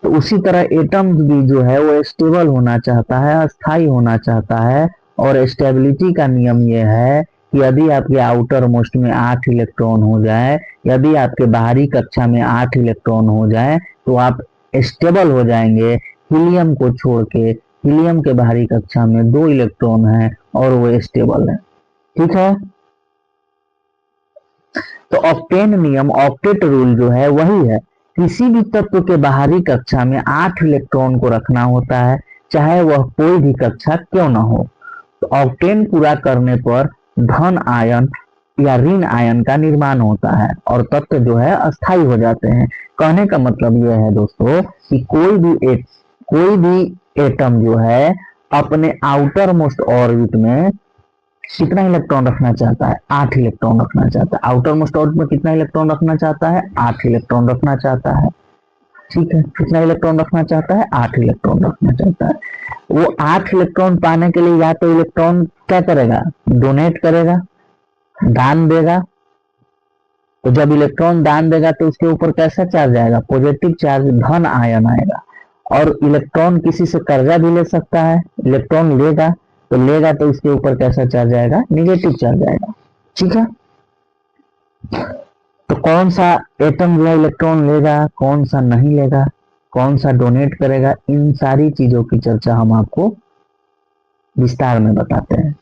तो उसी तरह एटम भी जो है वो स्टेबल होना चाहता है, अस्थाई होना चाहता है। और स्टेबिलिटी का नियम यह है कि यदि आपके आउटर मोस्ट में 8 इलेक्ट्रॉन हो जाए, यदि आपके बाहरी कक्षा में 8 इलेक्ट्रॉन हो जाए, तो आप स्टेबल हो जाएंगे। हीलियम को छोड़ के, हीलियम के बाहरी कक्षा में 2 इलेक्ट्रॉन है और वो स्टेबल है। ठीक है, तो ऑक्टेन नियम, ऑक्टेट रूल जो है वही है। किसी भी तत्व के बाहरी कक्षा में 8 इलेक्ट्रॉन को रखना होता है, चाहे वह कोई भी कक्षा क्यों ना हो। तो ऑक्टेन पूरा करने पर धन आयन या ऋण आयन का निर्माण होता है और तत्व जो है अस्थाई हो जाते हैं। कहने का मतलब यह है दोस्तों कि कोई भी एटम जो है अपने आउटर मोस्ट ऑर्बिट में कितना इलेक्ट्रॉन रखना चाहता है? 8 इलेक्ट्रॉन रखना चाहता है। आउटर मोस्ट ऑर्बिट में कितना इलेक्ट्रॉन रखना चाहता है? 8 इलेक्ट्रॉन रखना चाहता है। ठीक है, कितना इलेक्ट्रॉन रखना चाहता है? 8 इलेक्ट्रॉन रखना चाहता है। वो 8 इलेक्ट्रॉन पाने के लिए या तो इलेक्ट्रॉन क्या करेगा? डोनेट करेगा, दान देगा। तो जब इलेक्ट्रॉन दान देगा तो उसके ऊपर कैसा चार्ज आएगा? पॉजिटिव चार्ज, धन आयन आएगा। और इलेक्ट्रॉन किसी से कर्जा भी ले सकता है। इलेक्ट्रॉन लेगा तो इसके ऊपर कैसा चार्ज आएगा? निगेटिव चार्ज आएगा। ठीक है, तो कौन सा एटम जो है इलेक्ट्रॉन लेगा, कौन सा नहीं लेगा, कौन सा डोनेट करेगा, इन सारी चीजों की चर्चा हम आपको विस्तार में बताते हैं।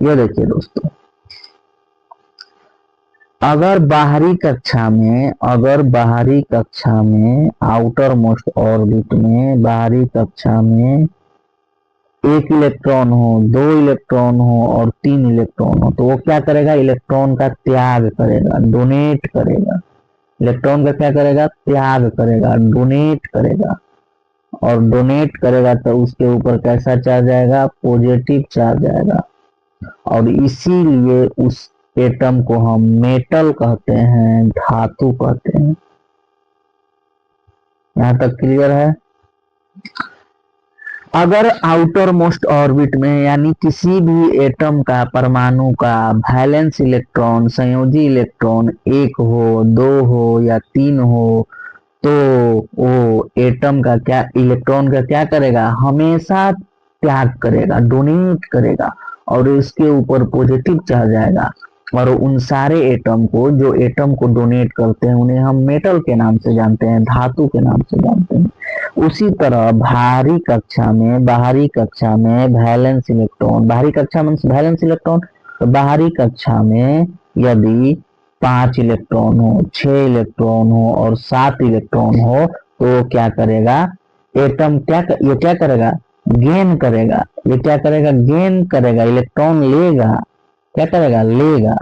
ये देखिए दोस्तों, अगर बाहरी कक्षा में आउटर मोस्ट ऑर्बिट में बाहरी कक्षा में 1 इलेक्ट्रॉन हो, 2 इलेक्ट्रॉन हो और 3 इलेक्ट्रॉन हो, तो वो क्या करेगा? इलेक्ट्रॉन का त्याग करेगा, डोनेट करेगा। इलेक्ट्रॉन का क्या करेगा? त्याग करेगा, डोनेट करेगा। और डोनेट करेगा तो उसके ऊपर कैसा चार्ज आएगा? पॉजिटिव चार्ज आएगा। और इसीलिए उस एटम को हम मेटल कहते हैं, धातु कहते हैं। यहां तक क्लियर है? अगर आउटर मोस्ट ऑर्बिट में यानी किसी भी एटम का, परमाणु का वैलेंस इलेक्ट्रॉन, संयोजी इलेक्ट्रॉन 1 हो, 2 हो या 3 हो, तो वो एटम का क्या, इलेक्ट्रॉन का क्या करेगा? हमेशा त्याग करेगा, डोनेट करेगा और इसके ऊपर पॉजिटिव चार्ज आएगा। और उन सारे एटम को, जो एटम को डोनेट करते हैं, उन्हें हम मेटल के नाम से जानते हैं, धातु के नाम से जानते हैं। उसी तरह बाहरी कक्षा में वैलेंस इलेक्ट्रॉन, बाहरी कक्षा में वैलेंस इलेक्ट्रॉन, तो बाहरी कक्षा में यदि 5 इलेक्ट्रॉन हो, 6 इलेक्ट्रॉन हो और 7 इलेक्ट्रॉन हो, तो क्या करेगा? एटम ये क्या करेगा? गेन करेगा। ये क्या करेगा? गेन करेगा, इलेक्ट्रॉन लेगा। क्या करेगा? लेगा,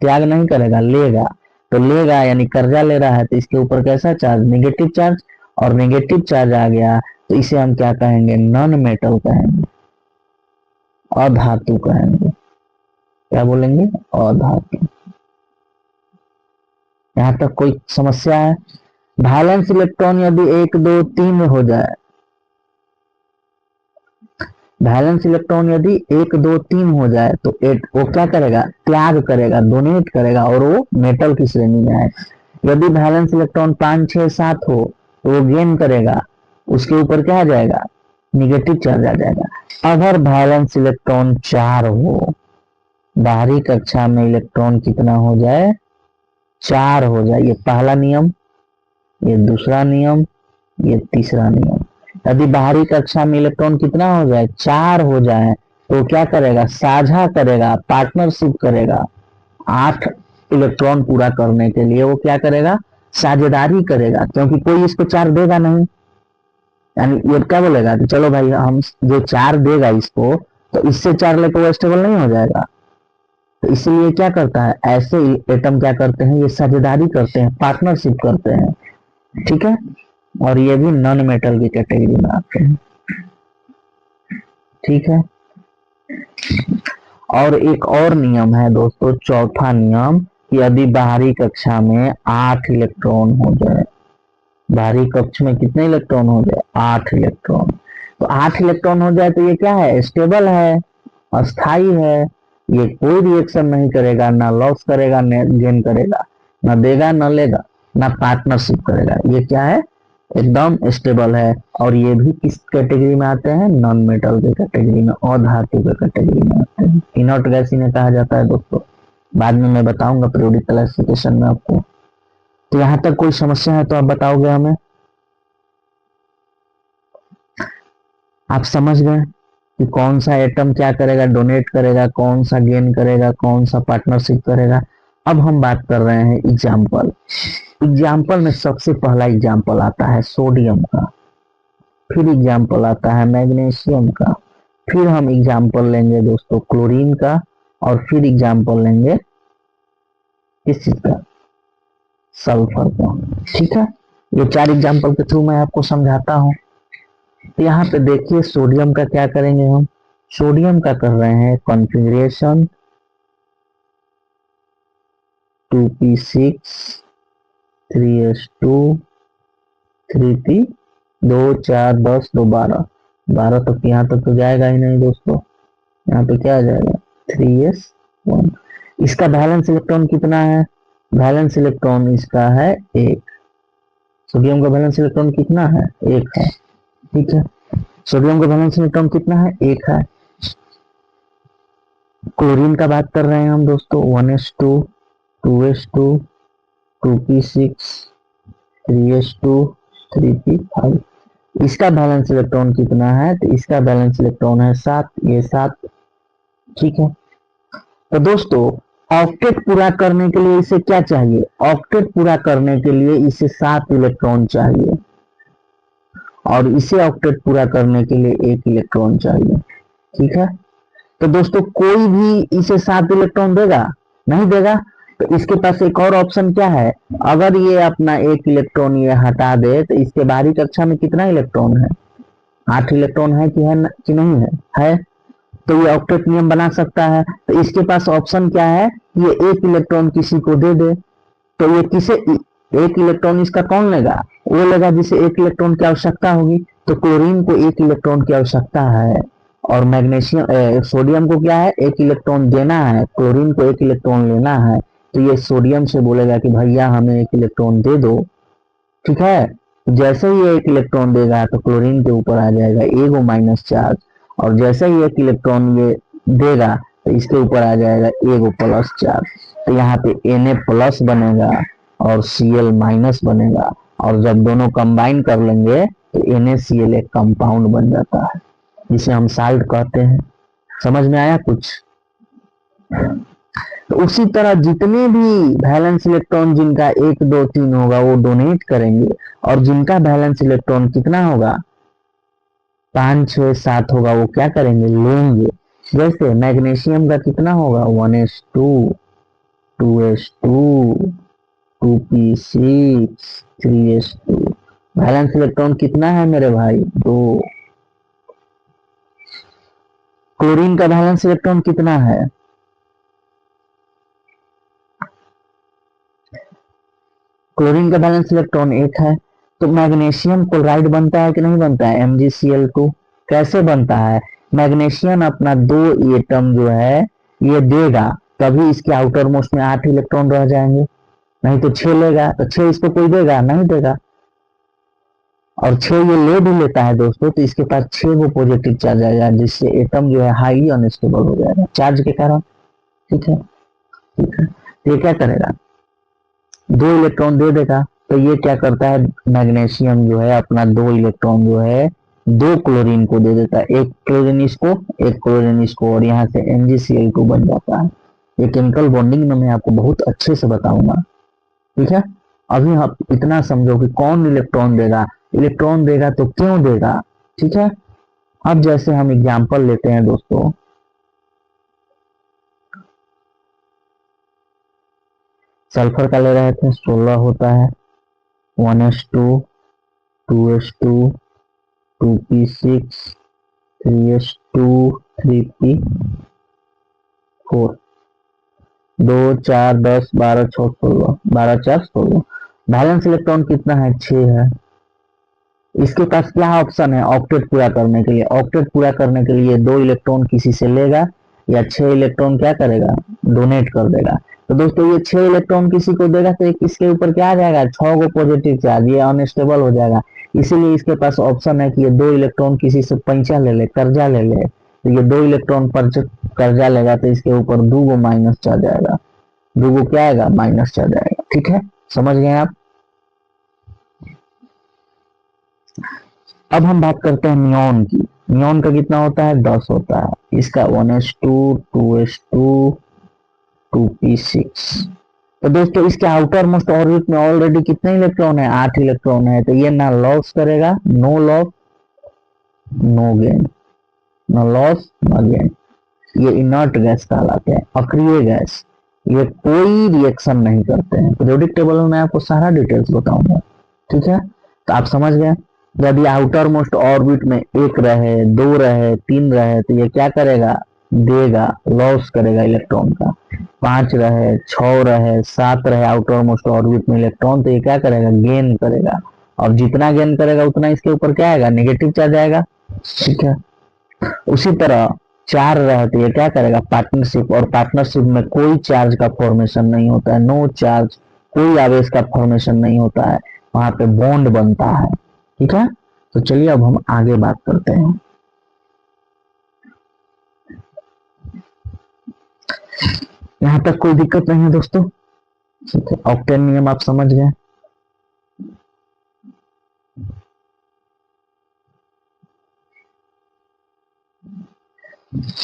त्याग नहीं करेगा, लेगा। तो लेगा यानी कर्जा ले रहा है, तो इसके ऊपर कैसा चार्ज? Negative charge. और निगेटिव चार्ज आ गया तो इसे हम क्या कहेंगे? नॉन मेटल कहेंगे, अधातु कहेंगे। क्या बोलेंगे? अधातु। यहां तक कोई समस्या है? वैलेंस इलेक्ट्रॉन यदि 1, 2, 3 हो जाए, वैलेंस इलेक्ट्रॉन यदि 1, 2, 3 हो जाए तो वो क्या करेगा? त्याग करेगा, डोनेट करेगा और वो मेटल की श्रेणी में आएगा। यदि वैलेंस इलेक्ट्रॉन 5, 6, 7 हो तो वो गेन करेगा, उसके ऊपर क्या आ जाएगा? निगेटिव चार्ज आ जाएगा। अगर वैलेंस इलेक्ट्रॉन 4 हो, बाहरी कक्षा में इलेक्ट्रॉन कितना हो जाए? 4 हो जाए। ये पहला नियम, ये दूसरा नियम, ये तीसरा नियम। यदि बाहरी कक्षा में इलेक्ट्रॉन कितना हो जाए? 4 हो जाए, तो क्या करेगा? साझा करेगा, पार्टनरशिप करेगा। 8 इलेक्ट्रॉन पूरा करने के लिए वो क्या करेगा? साझेदारी करेगा, क्योंकि कोई इसको 4 देगा नहीं। यानी ये क्या बोलेगा कि चलो भाई, हम जो 4 देगा इसको, तो इससे 4 लेकर वो स्टेबल नहीं हो जाएगा। तो इसलिए क्या करता है? ऐसे एटम क्या करते हैं? ये साझेदारी करते हैं, पार्टनरशिप करते हैं। ठीक है, और ये भी नॉन मेटल की कैटेगरी में आते हैं। ठीक है। और एक और नियम है दोस्तों, चौथा नियम, कि यदि बाहरी कक्षा में 8 इलेक्ट्रॉन हो जाए, बाहरी कक्ष में कितने इलेक्ट्रॉन हो जाए, 8 इलेक्ट्रॉन, तो 8 इलेक्ट्रॉन हो जाए तो ये क्या है, स्टेबल है, अस्थाई है, ये कोई रिएक्शन नहीं करेगा, ना लॉस करेगा ना गेन करेगा, ना देगा ना लेगा, ना पार्टनरशिप करेगा, ये क्या है, एकदम स्टेबल है। और ये भी किस कैटेगरी में आते हैं, नॉन मेटल के कैटेगरी में, अधातु के कैटेगरी में आते हैं। इनर्ट गैस इन्हें कहा जाता है दोस्तों, बाद में मैं बताऊंगा पीरियोडिक क्लासिफिकेशन में आपको। तो यहाँ तक कोई समस्या है तो आप बताओगे हमें। आप समझ गए कि कौन सा एटम क्या करेगा, डोनेट करेगा, कौन सा गेन करेगा, कौन सा पार्टनरशिप करेगा। अब हम बात कर रहे हैं एग्जाम्पल। एग्जाम्पल में सबसे पहला एग्जाम्पल आता है सोडियम का, फिर एग्जाम्पल आता है मैग्नीशियम का, फिर हम एग्जाम्पल लेंगे दोस्तों क्लोरीन का, और फिर एग्जाम्पल लेंगे किस चीज का, सल्फर का। ठीक है, ये 4 एग्जाम्पल के थ्रू मैं आपको समझाता हूं। तो यहाँ पे देखिए सोडियम का क्या करेंगे हम, सोडियम का कर रहे हैं कॉन्फ़िगरेशन 2p6 3s2 3p 2 4 10 2 12, 12 तक यहाँ तक तो जाएगा ही नहीं दोस्तों, यहाँ पे क्या आ जाएगा 3s1। इसका बैलेंस इलेक्ट्रॉन कितना है, बैलेंस इलेक्ट्रॉन इसका है 1, सोडियम का बैलेंस इलेक्ट्रॉन कितना है, 1 है। ठीक है, सोडियम का बैलेंस इलेक्ट्रॉन कितना है, 1 है। क्लोरीन का बात कर रहे हैं हम दोस्तों 1s2 2s2 2p6 3s2 3p5। इसका बैलेंस इलेक्ट्रॉन कितना है, तो इसका बैलेंस इलेक्ट्रॉन है 7, ये 7। ठीक है, तो दोस्तों ऑक्टेट पूरा करने के लिए इसे क्या चाहिए, ऑक्टेट पूरा करने के लिए इसे 7 इलेक्ट्रॉन चाहिए, और इसे ऑक्टेट पूरा करने के लिए 1 इलेक्ट्रॉन चाहिए। ठीक है, तो दोस्तों कोई भी इसे 7 इलेक्ट्रॉन देगा, नहीं देगा। तो इसके पास एक और ऑप्शन क्या है, अगर ये अपना 1 इलेक्ट्रॉन ये हटा दे तो इसके बाहरी कक्षा में कितना इलेक्ट्रॉन है, 8 इलेक्ट्रॉन है कि कि नहीं है, है। तो ये ऑक्टेट नियम बना सकता है। तो इसके पास ऑप्शन क्या है, ये 1 इलेक्ट्रॉन किसी को दे दे। तो ये किसे 1 इलेक्ट्रॉन इसका कौन लेगा, वो लेगा जिसे 1 इलेक्ट्रॉन की आवश्यकता होगी। तो क्लोरीन को 1 इलेक्ट्रॉन की आवश्यकता है, और मैग्नीशियम सोडियम को क्या है, 1 इलेक्ट्रॉन देना है, क्लोरीन को 1 इलेक्ट्रॉन लेना है। तो ये सोडियम से बोलेगा कि भैया हमें 1 इलेक्ट्रॉन दे दो। ठीक है, जैसे ही ये 1 इलेक्ट्रॉन देगा तो क्लोरीन के ऊपर आ जाएगा एगो माइनस चार्ज, और जैसे ही 1 इलेक्ट्रॉन ये देगा तो इसके ऊपर आ जाएगा एगो प्लस चार्ज। तो यहाँ पे Na प्लस बनेगा और Cl माइनस बनेगा, और जब दोनों कंबाइन कर लेंगे तो NaCl एक कंपाउंड बन जाता है, जिसे हम साल्ट कहते हैं। समझ में आया कुछ। तो उसी तरह जितने भी वैलेंस इलेक्ट्रॉन जिनका 1 2 3 होगा वो डोनेट करेंगे, और जिनका वैलेंस इलेक्ट्रॉन कितना होगा 5 6 7 होगा वो क्या करेंगे, लेंगे। जैसे मैग्नीशियम का कितना होगा 1s2 2s2 2p6 3s2, valence electron कितना है मेरे भाई 2। क्लोरीन का वैलेंस इलेक्ट्रॉन कितना है, क्लोरीन का बैलेंस इलेक्ट्रॉन 1 है। तो मैग्नीशियम क्लोराइड बनता है कि नहीं बनता है, MgCl2। कैसे बनता है, मैग्नीशियम अपना 2 एटम जो है ये देगा, तभी इसके आउटर मोस्ट में 8 इलेक्ट्रॉन रह जाएंगे, नहीं तो 6 लेगा। तो 6 इसको कोई देगा, नहीं देगा, और 6 ये ले भी लेता है दोस्तों, तो इसके पास 6 वो पॉजिटिव चार्ज आएगा, जिससे एटम जो है हाईली अनस्टेबल हो जाएगा चार्ज के कारण। ठीक है, ठीक है, ये क्या करेगा 2 इलेक्ट्रॉन दे देगा। तो ये क्या करता है, मैग्नीशियम जो है अपना 2 इलेक्ट्रॉन जो है 2 क्लोरीन को दे देता है, 1 क्लोरीन इसको 1 क्लोरीन इसको, और यहाँ से MgCl2 बन जाता है। ये केमिकल बॉन्डिंग में मैं आपको बहुत अच्छे से बताऊंगा। ठीक है, अभी आप इतना समझो कि कौन इलेक्ट्रॉन देगा, इलेक्ट्रॉन देगा तो क्यों देगा। ठीक है, अब जैसे हम एग्जाम्पल लेते हैं दोस्तों, सल्फर का ले रहे थे 16 होता है 1s2 2s2 2p6 3s 2 3 p 4, 2 4 10 12 6 16, 12 4 16। Balance electron कितना है? 6 है। इसके पास क्या ऑप्शन है ऑक्टेट पूरा करने के लिए? ऑक्टेट पूरा करने के लिए 2 इलेक्ट्रॉन किसी से लेगा या 6 इलेक्ट्रॉन क्या करेगा? डोनेट कर देगा। तो दोस्तों ये 6 इलेक्ट्रॉन किसी को देगा तो इसके ऊपर क्या आ जाएगा? 6 को पॉजिटिव चार्ज, ये अनस्टेबल हो जाएगा। इसीलिए इसके पास ऑप्शन है कि ये 2 इलेक्ट्रॉन किसी से पैंचा ले ले, कर्जा ले ले। तो ये 2 इलेक्ट्रॉन पर कर्जा लेगा तो इसके ऊपर 2 को माइनस चार्ज आएगा, 2 को क्या आएगा? माइनस चार्ज आएगा। ठीक है, समझ गए आप? अब हम बात करते हैं नियॉन की। नियॉन का कितना होता है? 10 होता है। इसका 1s2 2s2 2p6। तो दोस्तों इसके आउटर मोस्ट ऑर्बिट में ऑलरेडी कितने इलेक्ट्रॉन है? 8 इलेक्ट्रॉन है। तो ये ना लॉस करेगा, no loss no gain, no loss no gain. ये इनर्ट गैस कहलाते हैं, अक्रिय गैस। ये कोई रिएक्शन नहीं करते हैं। पीरियोडिक टेबल में मैं आपको सारा डिटेल्स बताऊंगा। ठीक है, तो आप समझ गए। यदि आउटर मोस्ट ऑर्बिट में 1 रहे, 2 रहे, 3 रहे तो ये क्या करेगा? देगा, लॉस करेगा इलेक्ट्रॉन का। 5 रहे, 6 रहे, 7 रहे आउटर मोस्ट ऑर्बिट में इलेक्ट्रॉन तो ये क्या करेगा? गेन करेगा। और जितना गेन करेगा उतना इसके ऊपर क्या आएगा? नेगेटिव चार्ज आएगा। ठीक है, उसी तरह 4 रहे तो ये क्या करेगा? पार्टनरशिप। और पार्टनरशिप में कोई चार्ज का फॉर्मेशन नहीं होता है, नो चार्ज, कोई आवेश का फॉर्मेशन नहीं होता है, वहां पे बॉन्ड बनता है। ठीक है, तो चलिए अब हम आगे बात करते हैं। यहां तक कोई दिक्कत नहीं है दोस्तों? ठीक है, ऑक्टेन नियम आप समझ गए।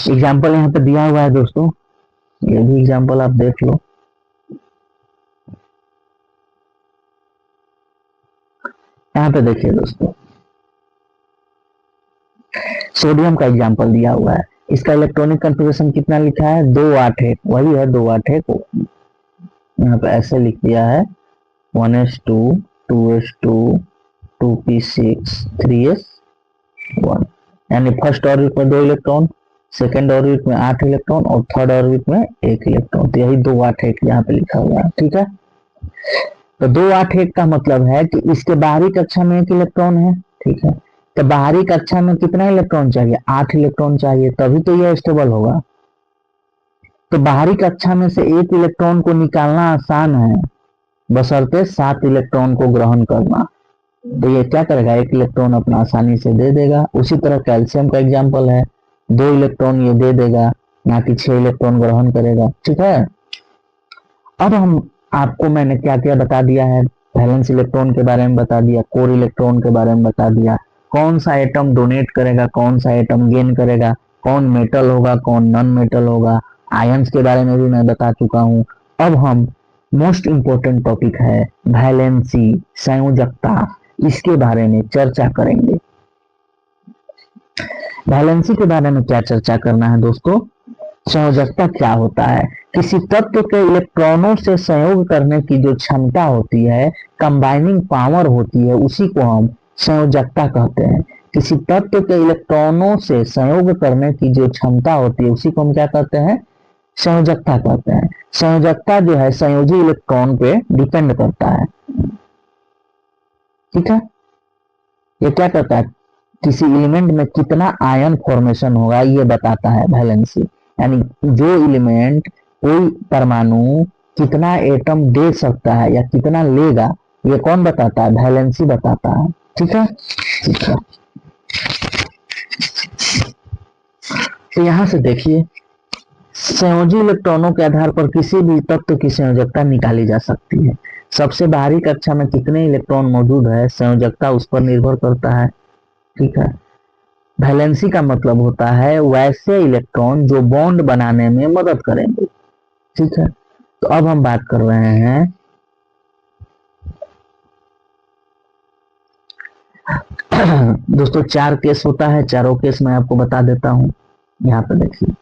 एग्जाम्पल यहाँ पे दिया हुआ है दोस्तों, ये भी एग्जाम्पल आप देख लो। यहाँ पे देखिए दोस्तों, सोडियम का एग्जाम्पल दिया हुआ है। इसका इलेक्ट्रॉनिक कॉन्फ़िगरेशन कितना लिखा है? 281, वही है 281। यहाँ पे ऐसे लिख दिया है 1s2 2s2 2p6 3s1। यानी फर्स्ट ऑर्बिट में 2 इलेक्ट्रॉन, सेकेंड ऑर्बिट में 8 इलेक्ट्रॉन और थर्ड ऑर्बिट में 1 इलेक्ट्रॉन। तो यही 281 यहाँ पे लिखा हुआ है। ठीक है, तो 281 का मतलब है कि इसके बाहरी कक्षा में 1 इलेक्ट्रॉन है। ठीक है, तो बाहरी कक्षा में कितना इलेक्ट्रॉन चाहिए? 8 इलेक्ट्रॉन चाहिए, तभी तो यह स्टेबल होगा। तो बाहरी कक्षा में से 1 इलेक्ट्रॉन को निकालना आसान है, बशर्ते 7 इलेक्ट्रॉन को ग्रहण करना। तो ये क्या करेगा? 1 इलेक्ट्रॉन अपना आसानी से दे देगा। उसी तरह कैल्शियम का एग्जाम्पल है, 2 इलेक्ट्रॉन ये दे देगा, ना कि 6 इलेक्ट्रॉन ग्रहण करेगा। ठीक है, अब हम आपको मैंने क्या क्या बता दिया है? वैलेंस इलेक्ट्रॉन के बारे में बता दिया, कोर इलेक्ट्रॉन के बारे में बता दिया, कौन सा एटम डोनेट करेगा, कौन सा एटम गेन करेगा, कौन मेटल होगा, कौन नॉन मेटल होगा, आयंस के बारे में भी मैं बता चुका हूं। अब हम मोस्ट इंपोर्टेंट टॉपिक है वैलेंसी, संयोजकता, इसके बारे में चर्चा करेंगे। वैलेंसी के बारे में क्या चर्चा करना है दोस्तों? संयोजकता क्या होता है? किसी तत्व के इलेक्ट्रॉनों से संयोग करने की जो क्षमता होती है, कंबाइनिंग पावर होती है, उसी को हम संयोजकता कहते हैं। किसी तत्व के इलेक्ट्रॉनों से संयोग करने की जो क्षमता होती है उसी को हम क्या कहते हैं? संयोजकता कहते हैं। संयोजकता जो है संयोजी इलेक्ट्रॉन पे डिपेंड करता है। ठीक है, ये क्या करता है? किसी एलिमेंट में कितना आयन फॉर्मेशन होगा ये बताता है वैलेंसी। यानी जो एलिमेंट, कोई परमाणु कितना एटम दे सकता है या कितना लेगा, ये कौन बताता है? वैलेंसी बताता है। ठीक है, ठीक है। तो यहां से देखिए, संयोजी इलेक्ट्रॉनों के आधार पर किसी भी तत्व की संयोजकता निकाली जा सकती है। सबसे बाहरी कक्षा में कितने इलेक्ट्रॉन मौजूद है, संयोजकता उस पर निर्भर करता है। ठीक है, वैलेंसी का मतलब होता है वैसे इलेक्ट्रॉन जो बॉन्ड बनाने में मदद करेंगे। ठीक है, तो अब हम बात कर रहे हैं दोस्तों 4 केस होता है, चारों केस मैं आपको बता देता हूं। यहाँ पे देखिए,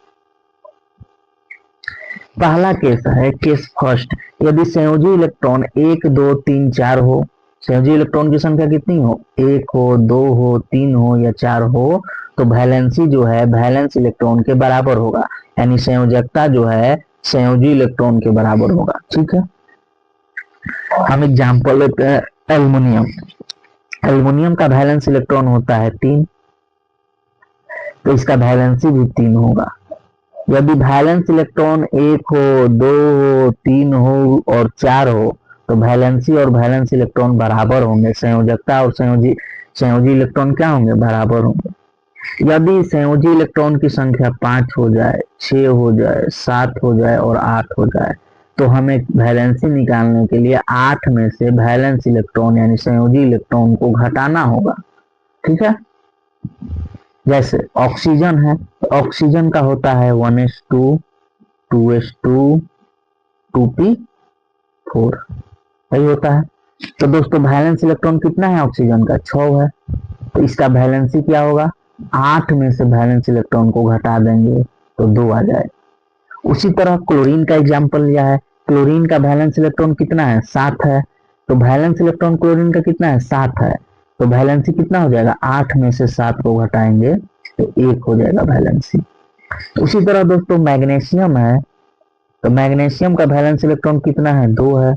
पहला केस है केस फर्स्ट। यदि संयोजी इलेक्ट्रॉन 1 2 3 4 हो, संयोजी इलेक्ट्रॉन की संख्या कितनी हो? 1 हो, 2 हो, 3 हो या 4 हो, तो वैलेंसी जो है वैलेंस इलेक्ट्रॉन के बराबर होगा, यानी संयोजकता जो है संयोजी इलेक्ट्रॉन के बराबर होगा। ठीक है, हम एग्जाम्पल लेते हैं एल्युमिनियम। एल्युमिनियम का वैलेंस इलेक्ट्रॉन होता है 3, तो इसका वैलेंसी भी 3 होगा। यदि वैलेंस इलेक्ट्रॉन 1 हो, 2 हो, 3 हो और 4 हो, तो वैलेंसी और वैलेंस इलेक्ट्रॉन बराबर होंगे, संयोजकता और संयोजी इलेक्ट्रॉन क्या होंगे, बराबर होंगे। यदि संयोजी इलेक्ट्रॉन की संख्या 5 हो जाए, 6 हो जाए, 7 हो जाए और 8 हो जाए, तो हमें वैलेंसी निकालने के लिए 8 में से वैलेंस इलेक्ट्रॉन यानी संयोजी इलेक्ट्रॉन को घटाना होगा। ठीक है, जैसे ऑक्सीजन है, तो ऑक्सीजन का होता है 1s2 2s2 2p4, वही होता है। तो दोस्तों वैलेंस इलेक्ट्रॉन कितना है ऑक्सीजन का, 6 है, तो इसका वैलेंसी क्या होगा, 8 में से वैलेंस इलेक्ट्रॉन को घटा देंगे तो 2 आ जाए। उसी तरह क्लोरीन का एग्जाम्पल लिया है, क्लोरीन का वैलेंस इलेक्ट्रॉन कितना है, 7 है, तो वैलेंस इलेक्ट्रॉन क्लोरीन का कितना है, 7 है, तो वैलेंसी कितना हो जाएगा, 8 में से 7 को घटाएंगे तो 1 हो जाएगा वैलेंसी। उसी तरह दोस्तों मैग्नीशियम है, तो मैग्नीशियम का वैलेंस इलेक्ट्रॉन कितना है, 2 है,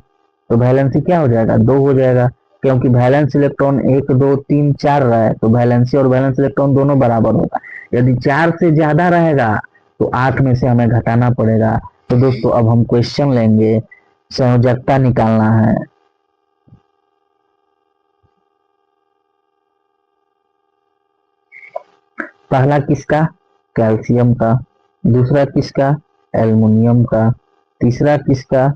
तो वैलेंसी क्या हो जाएगा, 2 हो जाएगा, क्योंकि वैलेंस इलेक्ट्रॉन 1 2 3 4 रहा है, तो वैलेंसी और वैलेंस इलेक्ट्रॉन दोनों बराबर होगा। यदि 4 से ज्यादा रहेगा तो 8 में से हमें घटाना पड़ेगा। तो दोस्तों अब हम क्वेश्चन लेंगे, संयोजकता निकालना है। पहला किसका, कैल्शियम का, दूसरा किसका, एल्युमिनियम का, तीसरा किसका,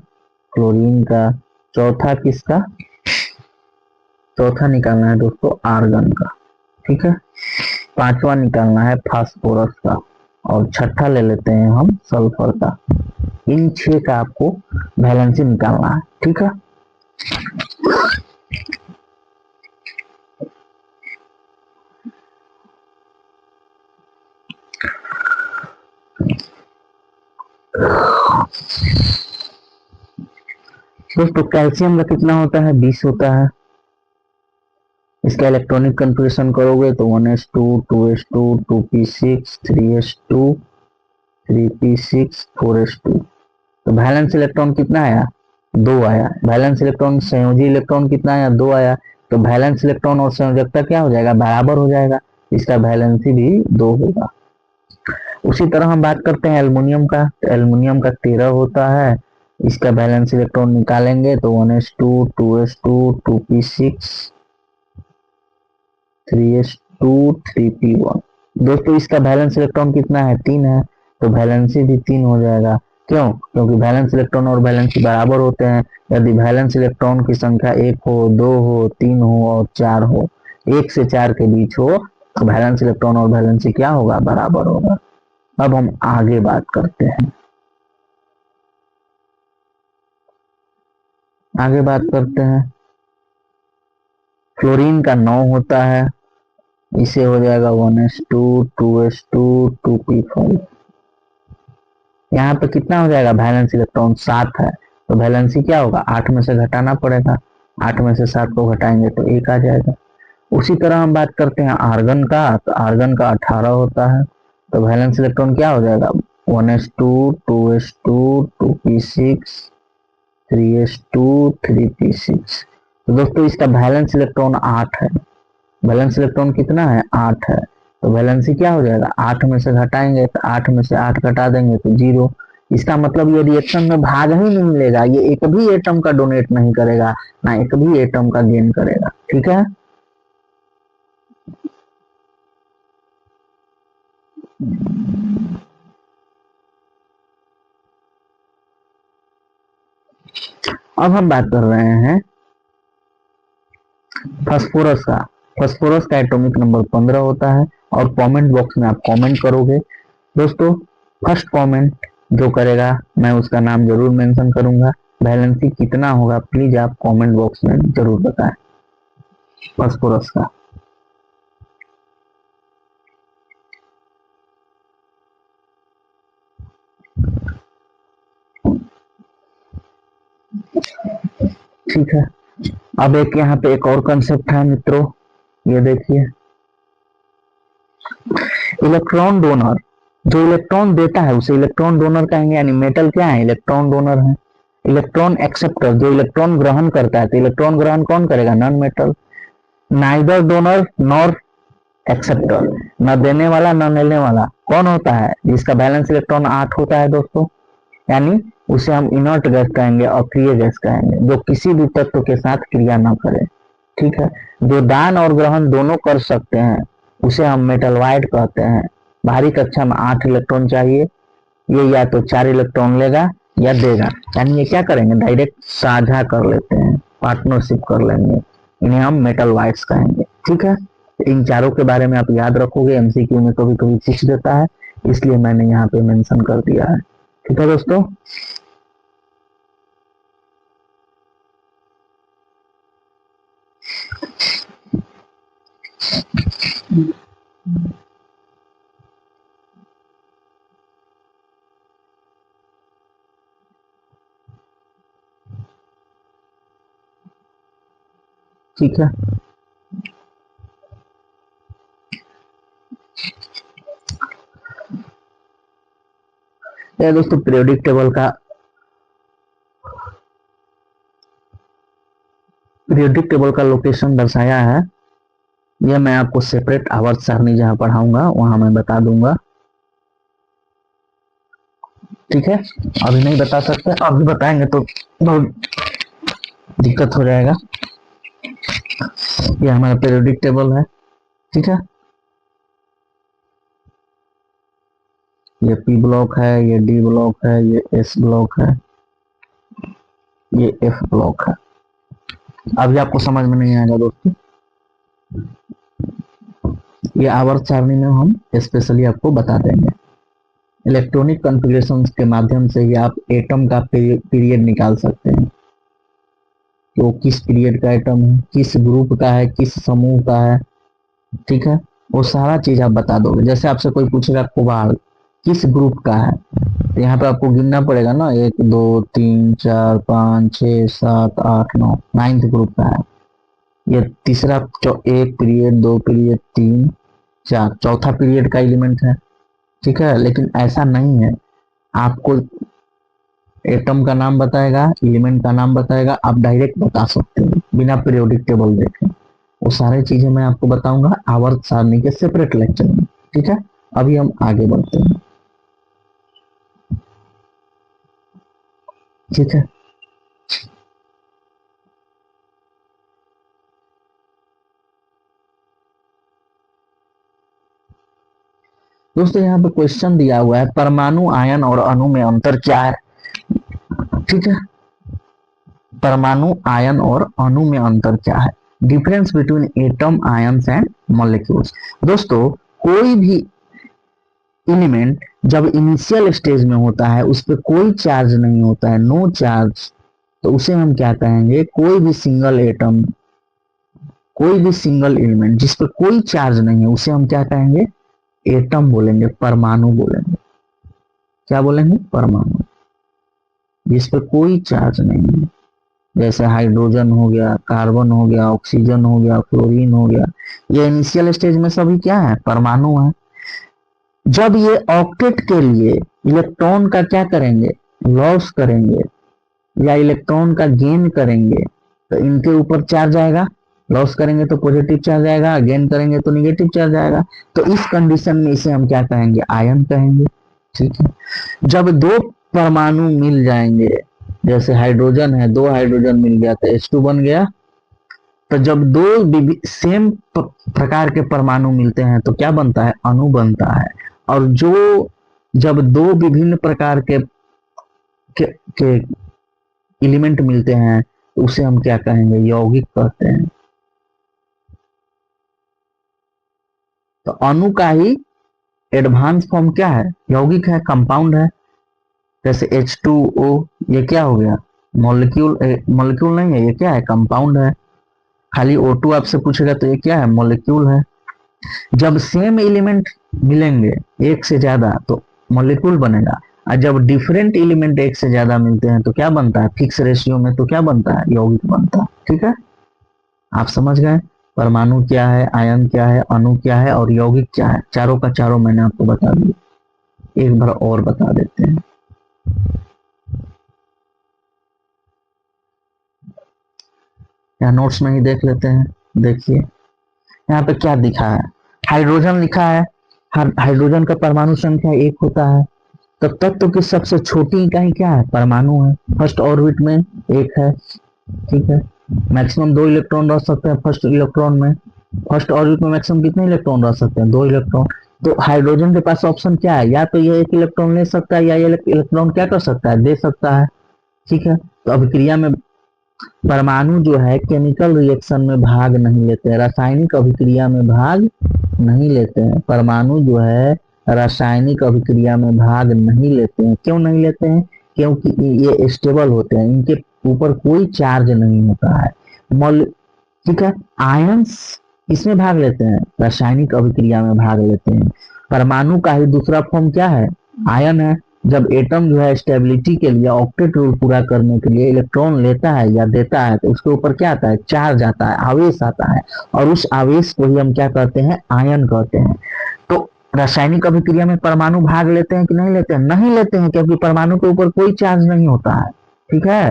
क्लोरीन का, चौथा किसका, चौथा निकालना है दोस्तों आर्गन का। ठीक है, पांचवा निकालना है फास्फोरस का, और छठा ले लेते हैं हम सल्फर का। इन 6 का आपको वैलेंसी निकालना है। ठीक है, दोस्तों कैल्शियम का कितना होता है, 20 होता है। इसका इलेक्ट्रॉनिक कन्फिग्रेशन करोगे तो 1s2 2s2 2p6 3s2 3p6 4s2, तो वैलेंस इलेक्ट्रॉन कितना आया, 2 आया। वैलेंस इलेक्ट्रॉन संयोजी इलेक्ट्रॉन कितना आया, 2 आया, तो वैलेंस इलेक्ट्रॉन और संयोजकता क्या हो जाएगा, बराबर हो जाएगा, इसका वैलेंसी भी 2 होगा। उसी तरह हम बात करते हैं एल्युमिनियम का, तो एल्युमिनियम का 13 होता है, इसका वैलेंस इलेक्ट्रॉन निकालेंगे तो 1s2 2s2 2p6 3s2 3p1। दोस्तों इसका वैलेंस इलेक्ट्रॉन कितना है, 3 है, तो वैलेंसी भी 3 हो जाएगा। क्यों, क्योंकि वैलेंस इलेक्ट्रॉन और वैलेंसी बराबर होते हैं। यदि वैलेंस इलेक्ट्रॉन की संख्या 1 हो, 2 हो, 3 हो और 4 हो, 1 से 4 के बीच हो, तो वैलेंस इलेक्ट्रॉन और वैलेंसी क्या होगा, बराबर होगा। अब हम आगे बात करते हैं, आगे बात करते हैं फ्लोरीन का 9 होता है, इसे हो जाएगा 1s2 2s2 2p5। यहाँ पे कितना हो जाएगा, वैलेंस इलेक्ट्रॉन 7 है, तो वैलेंसी क्या होगा, 8 में से घटाना पड़ेगा, 8 में से 7 को घटाएंगे तो 1 आ जाएगा। उसी तरह हम बात करते हैं आर्गन का, तो आर्गन का 18 होता है, तो वैलेंस इलेक्ट्रॉन क्या हो जाएगा, 1s2 2s2 2p6 3s2 3p6। तो दोस्तों इसका वैलेंस इलेक्ट्रॉन 8 है, वैलेंस इलेक्ट्रॉन कितना है, 8 है, तो वैलेंसी क्या हो जाएगा, 8 में से घटाएंगे तो 8 में से 8 घटा देंगे तो 0। इसका मतलब ये रिएक्शन में भाग ही नहीं लेगा, ये एक भी एटम का डोनेट नहीं करेगा, ना एक भी एटम का गेन करेगा। ठीक है, अब हम बात कर रहे हैं फास्फोरस का। फास्फोरस का एटॉमिक नंबर 15 होता है, और कमेंट बॉक्स में आप कमेंट करोगे। दोस्तों फर्स्ट कमेंट जो करेगा मैं उसका नाम जरूर मेंशन करूंगा। वैलेंसी कितना होगा प्लीज आप कमेंट बॉक्स में जरूर बताएं फास्फोरस का। ठीक है, अब एक यहाँ पे एक और कंसेप्ट है मित्रों, ये देखिए इलेक्ट्रॉन डोनर, जो इलेक्ट्रॉन देता है उसे इलेक्ट्रॉन डोनर कहेंगे, यानी मेटल क्या है, इलेक्ट्रॉन डोनर है। इलेक्ट्रॉन एक्सेप्टर, जो इलेक्ट्रॉन ग्रहण करता है, तो इलेक्ट्रॉन ग्रहण कौन करेगा, non metal. Neither donor nor acceptor, न देने वाला न लेने वाला कौन होता है, जिसका बैलेंस इलेक्ट्रॉन 8 होता है दोस्तों, यानी उसे हम इनर्ट गैस कहेंगे, अक्रिय गैस कहेंगे, जो किसी भी तत्व के साथ क्रिया न करे। ठीक है, जो दान और ग्रहण दोनों कर सकते हैं उसे हम मेटलवाइड कहते हैं। बाहरी कक्षा में 8 इलेक्ट्रॉन चाहिए, ये या तो 4 इलेक्ट्रॉन लेगा या देगा, यानी ये क्या करेंगे, डायरेक्ट साझा कर लेते हैं, पार्टनरशिप कर लेंगे, इन्हें हम मेटल वाइट्स कहेंगे। ठीक है, इन चारों के बारे में आप याद रखोगे, एमसीक्यू में कभी कभी पूछ देता है, इसलिए मैंने यहाँ पे मेंशन कर दिया है। ठीक है दोस्तों, ठीक है। ये दोस्तों पीरियोडिक टेबल का लोकेशन दर्शाया है, यह मैं आपको सेपरेट आवर्त सारणी जहां पढ़ाऊंगा वहां मैं बता दूंगा। ठीक है, अभी नहीं बता सकते, अभी बताएंगे तो बहुत दिक्कत हो जाएगा। ये हमारा पीरियोडिक टेबल है। ठीक है, ये पी ब्लॉक है, ये डी ब्लॉक है, ये एस ब्लॉक है, ये एफ ब्लॉक है। अभी आपको समझ में नहीं आएगा दोस्तों, ये आवर्त सारणी में हम स्पेशली आपको बता देंगे। इलेक्ट्रॉनिक कॉन्फ़िगरेशन के माध्यम से ही आप एटम का पीरियड निकाल सकते हैं, तो किस पीरियड का एटम है, किस ग्रुप का है, किस समूह का है। ठीक है, वो सारा चीज आप बता दोगे। जैसे आपसे कोई पूछेगा कोबाल्ट किस ग्रुप का है, तो यहाँ पे आपको गिनना पड़ेगा ना, 1 2 3 4 5 6 7 8 9, 9th ग्रुप का है। ये तीसरा 1 पीरियड 2 पीरियड 3 4 चौथा पीरियड का एलिमेंट है। ठीक है, लेकिन ऐसा नहीं है, आपको एटम का नाम बताएगा, एलिमेंट का नाम बताएगा, आप डायरेक्ट बता सकते हो बिना पीरियोडिक टेबल देखे। वो सारी चीजें मैं आपको बताऊंगा आवर्त सारणी के सेपरेट लेक्चर में। ठीक है, अभी हम आगे बढ़ते हैं। ठीक है, दोस्तों यहाँ पे क्वेश्चन दिया हुआ है, परमाणु आयन और अणु में अंतर क्या है। ठीक है, परमाणु आयन और अणु में अंतर क्या है, difference between atom ions and molecules. दोस्तों कोई भी एलिमेंट जब इनिशियल स्टेज में होता है, उस पर कोई चार्ज नहीं होता है, नो चार्ज, तो उसे हम क्या कहेंगे, कोई भी सिंगल एटम, कोई भी सिंगल एलिमेंट जिस पर कोई चार्ज नहीं है उसे हम क्या कहेंगे, एटम बोलेंगे, परमाणु बोलेंगे। क्या बोलेंगे, परमाणु। जिस पर कोई चार्ज नहीं है, जैसे हाइड्रोजन हो गया, कार्बन हो गया, ऑक्सीजन हो गया, फ्लोरीन हो गया, ये इनिशियल स्टेज में सभी क्या है, परमाणु है। जब ये ऑक्टेट के लिए इलेक्ट्रॉन का क्या करेंगे, लॉस करेंगे या इलेक्ट्रॉन का गेन करेंगे, तो इनके ऊपर चार्ज आएगा, लॉस करेंगे तो पॉजिटिव चार्ज आएगा, गेन करेंगे तो निगेटिव चार्ज आएगा। तो इस कंडीशन में इसे हम क्या कहेंगे, आयन कहेंगे। ठीक है, जब दो परमाणु मिल जाएंगे, जैसे हाइड्रोजन है, 2 हाइड्रोजन मिल गया तो H2 बन गया, तो जब दो सेम प्रकार के परमाणु मिलते हैं तो क्या बनता है, अणु बनता है। और जब दो विभिन्न प्रकार के एलिमेंट मिलते हैं तो उसे हम क्या कहेंगे, यौगिक कहते हैं। तो अणु का ही एडवांस फॉर्म क्या है, यौगिक है, कंपाउंड है। जैसे H2O, ये क्या हो गया, मॉलिक्यूल, मॉलिक्यूल नहीं है, ये क्या है, कंपाउंड है। खाली O2 आपसे पूछेगा तो ये क्या है, मॉलिक्यूल है। जब सेम एलिमेंट मिलेंगे एक से ज्यादा तो मॉलिक्यूल बनेगा, और जब डिफरेंट एलिमेंट एक से ज्यादा मिलते हैं तो क्या बनता है, फिक्स रेशियो में, तो क्या बनता है, यौगिक बनता है। ठीक है, आप समझ गए। परमाणु क्या है, आयन क्या है, अणु क्या है और यौगिक क्या है, चारों का चारों मैंने आपको बता दिया। एक बार और बता देते हैं। यहाँ नोट्स में ही देख लेते हैं। देखिए यहाँ पे क्या दिखा है, हाइड्रोजन लिखा है। हाइड्रोजन का परमाणु संख्या 1 होता है। तो तत्व की सबसे छोटी इकाई क्या है, परमाणु है। फर्स्ट ऑर्बिट में 1 है, ठीक है। मैक्सिमम 2 इलेक्ट्रॉन रह सकते हैं फर्स्ट इलेक्ट्रॉन में। फर्स्ट ऑर्बिट में मैक्सिमम कितने इलेक्ट्रॉन रह सकते हैं, 2 इलेक्ट्रॉन। तो हाइड्रोजन के पास ऑप्शन क्या है, या तो ये 1 इलेक्ट्रॉन ले सकता है या ये इलेक्ट्रॉन क्या कर सकता है, दे सकता है, ठीक है। तो अभिक्रिया में परमाणु जो है केमिकल रिएक्शन में भाग नहीं लेते हैं, रासायनिक अभिक्रिया में भाग नहीं लेते हैं। परमाणु जो है रासायनिक अभिक्रिया में भाग नहीं लेते हैं। क्यों नहीं लेते हैं, क्योंकि ये स्टेबल होते हैं, इनके ऊपर कोई चार्ज नहीं होता है। ठीक है। आयंस इसमें भाग लेते हैं, रासायनिक अभिक्रिया में भाग लेते हैं। परमाणु का ही दूसरा फॉर्म क्या है, आयन है। जब एटम जो है स्टेबिलिटी के लिए ऑक्टेट रूल पूरा करने के लिए इलेक्ट्रॉन लेता है या देता है तो उसके ऊपर क्या आता है, चार्ज आता है, आवेश आता है, और उस आवेश को ही हम क्या कहते हैं, आयन कहते हैं। तो रासायनिक अभिक्रिया में परमाणु भाग लेते हैं कि नहीं लेते हैं, नहीं लेते हैं, क्योंकि परमाणु के ऊपर कोई चार्ज नहीं होता है, ठीक है।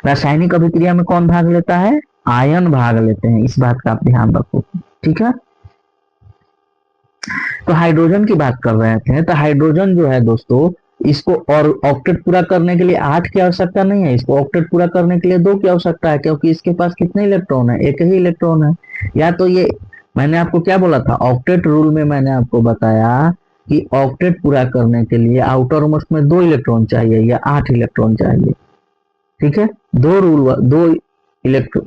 रासायनिक अभिक्रिया में कौन भाग लेता है, आयन भाग लेते हैं, इस बात का आप ध्यान रखो, ठीक है। तो हाइड्रोजन की बात कर रहे थे, तो हाइड्रोजन जो है दोस्तों, इसको और ऑक्टेट पूरा करने के लिए 8 की आवश्यकता नहीं है, इसको ऑक्टेट पूरा करने के लिए 2 की आवश्यकता है, क्योंकि इसके पास कितने इलेक्ट्रॉन है, 1 ही इलेक्ट्रॉन है। या तो ये मैंने आपको क्या बोला था, ऑक्टेट रूल में मैंने आपको बताया कि ऑक्टेट पूरा करने के लिए आउटर मोस्ट में 2 इलेक्ट्रॉन चाहिए या 8 इलेक्ट्रॉन चाहिए, ठीक है। 2 इलेक्ट्रॉन,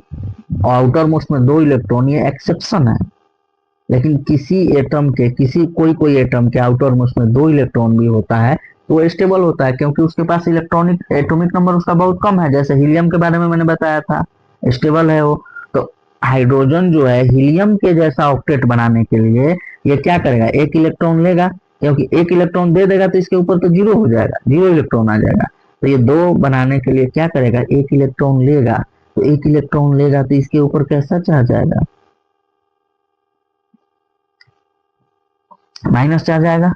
आउटर मोस्ट में 2 इलेक्ट्रॉन, ये एक्सेप्शन है। लेकिन किसी एटम के कोई एटम के आउटर मोस्ट में 2 इलेक्ट्रॉन भी होता है तो वो स्टेबल होता है, क्योंकि उसके पास इलेक्ट्रॉनिक एटॉमिक नंबर उसका बहुत कम है। जैसे हीलियम के बारे में मैंने बताया था, स्टेबल है वो। तो हाइड्रोजन जो है हीलियम के जैसा ऑक्टेट बनाने के लिए ये क्या करेगा, 1 इलेक्ट्रॉन लेगा, क्योंकि 1 इलेक्ट्रॉन दे देगा तो इसके ऊपर तो 0 हो जाएगा, 0 इलेक्ट्रॉन आ जाएगा। तो ये 2 बनाने के लिए क्या करेगा, 1 इलेक्ट्रॉन लेगा। तो 1 इलेक्ट्रॉन लेगा तो इसके ऊपर कैसा चार्ज आएगा, माइनस चार्ज आएगा।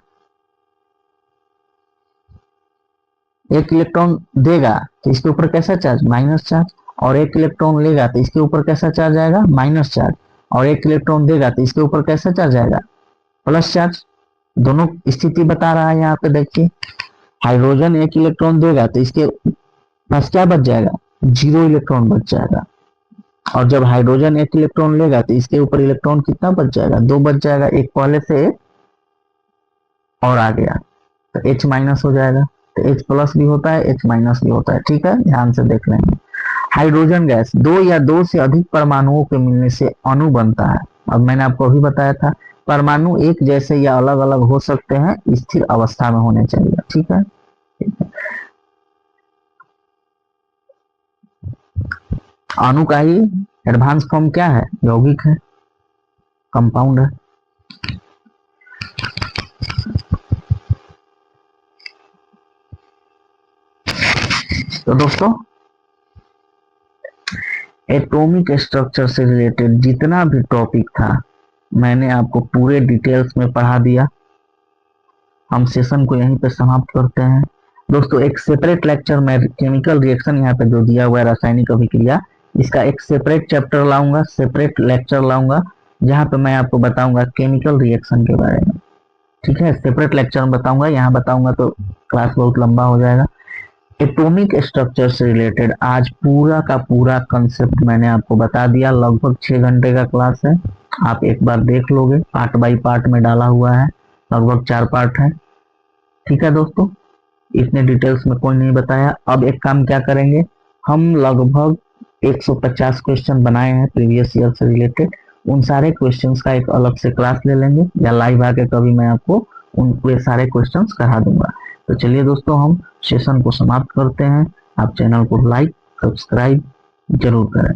1 इलेक्ट्रॉन देगा तो इसके ऊपर कैसा चार्ज, माइनस चार्ज। और 1 इलेक्ट्रॉन लेगा तो इसके ऊपर कैसा चार्ज आएगा, माइनस चार्ज। और 1 इलेक्ट्रॉन देगा तो इसके ऊपर कैसा चार्ज आएगा, प्लस चार्ज। दोनों स्थिति बता रहा है यहाँ पे, देखिए हाइड्रोजन 1 इलेक्ट्रॉन देगा तो इसके पास क्या बच जाएगा, 0 इलेक्ट्रॉन बच जाएगा। और जब हाइड्रोजन 1 इलेक्ट्रॉन लेगा तो इसके ऊपर इलेक्ट्रॉन कितना बच जाएगा, 2 बच जाएगा, एक पहले से और आ गया तो H माइनस हो जाएगा। तो H प्लस भी होता है, H माइनस भी होता है, ठीक है, ध्यान से देख लेंगे। हाइड्रोजन गैस 2 या 2 से अधिक परमाणुओं के मिलने से अणु बनता है। अब मैंने आपको अभी बताया था, परमाणु एक जैसे या अलग अलग हो सकते हैं, स्थिर अवस्था में होने चाहिए, ठीक है। अणु का ही एडवांस फॉर्म क्या है, यौगिक है, कंपाउंड है। तो दोस्तों एटॉमिक स्ट्रक्चर से रिलेटेड जितना भी टॉपिक था मैंने आपको पूरे डिटेल्स में पढ़ा दिया। हम सेशन को यहीं पे समाप्त करते हैं दोस्तों। एक सेपरेट लेक्चर में केमिकल रिएक्शन यहाँ पे जो दिया हुआ है रासायनिक अभिक्रिया, इसका एक सेपरेट चैप्टर लाऊंगा, सेपरेट लेक्चर लाऊंगा, जहाँ पे मैं आपको बताऊंगा केमिकल रिएक्शन के बारे में, ठीक है। सेपरेट लेक्चर में बताऊंगा, यहाँ बताऊंगा तो क्लास बहुत लंबा हो जाएगा। एटॉमिक स्ट्रक्चर से रिलेटेड आज पूरा का पूरा कंसेप्ट मैंने आपको बता दिया। लगभग 6 घंटे का क्लास है, आप एक बार देख लोगे, पार्ट बाय पार्ट में डाला हुआ है, लगभग 4 पार्ट है, ठीक है दोस्तों। इतने डिटेल्स में कोई नहीं बताया। अब एक काम क्या करेंगे, हम लगभग 150 क्वेश्चन बनाए हैं प्रीवियस ईयर से रिलेटेड, उन सारे क्वेश्चंस का एक अलग से क्लास ले लेंगे, या लाइव आके कभी मैं आपको उन पूरे सारे क्वेश्चंस करा दूंगा। तो चलिए दोस्तों, हम सेशन को समाप्त करते हैं। आप चैनल को लाइक सब्सक्राइब जरूर करें।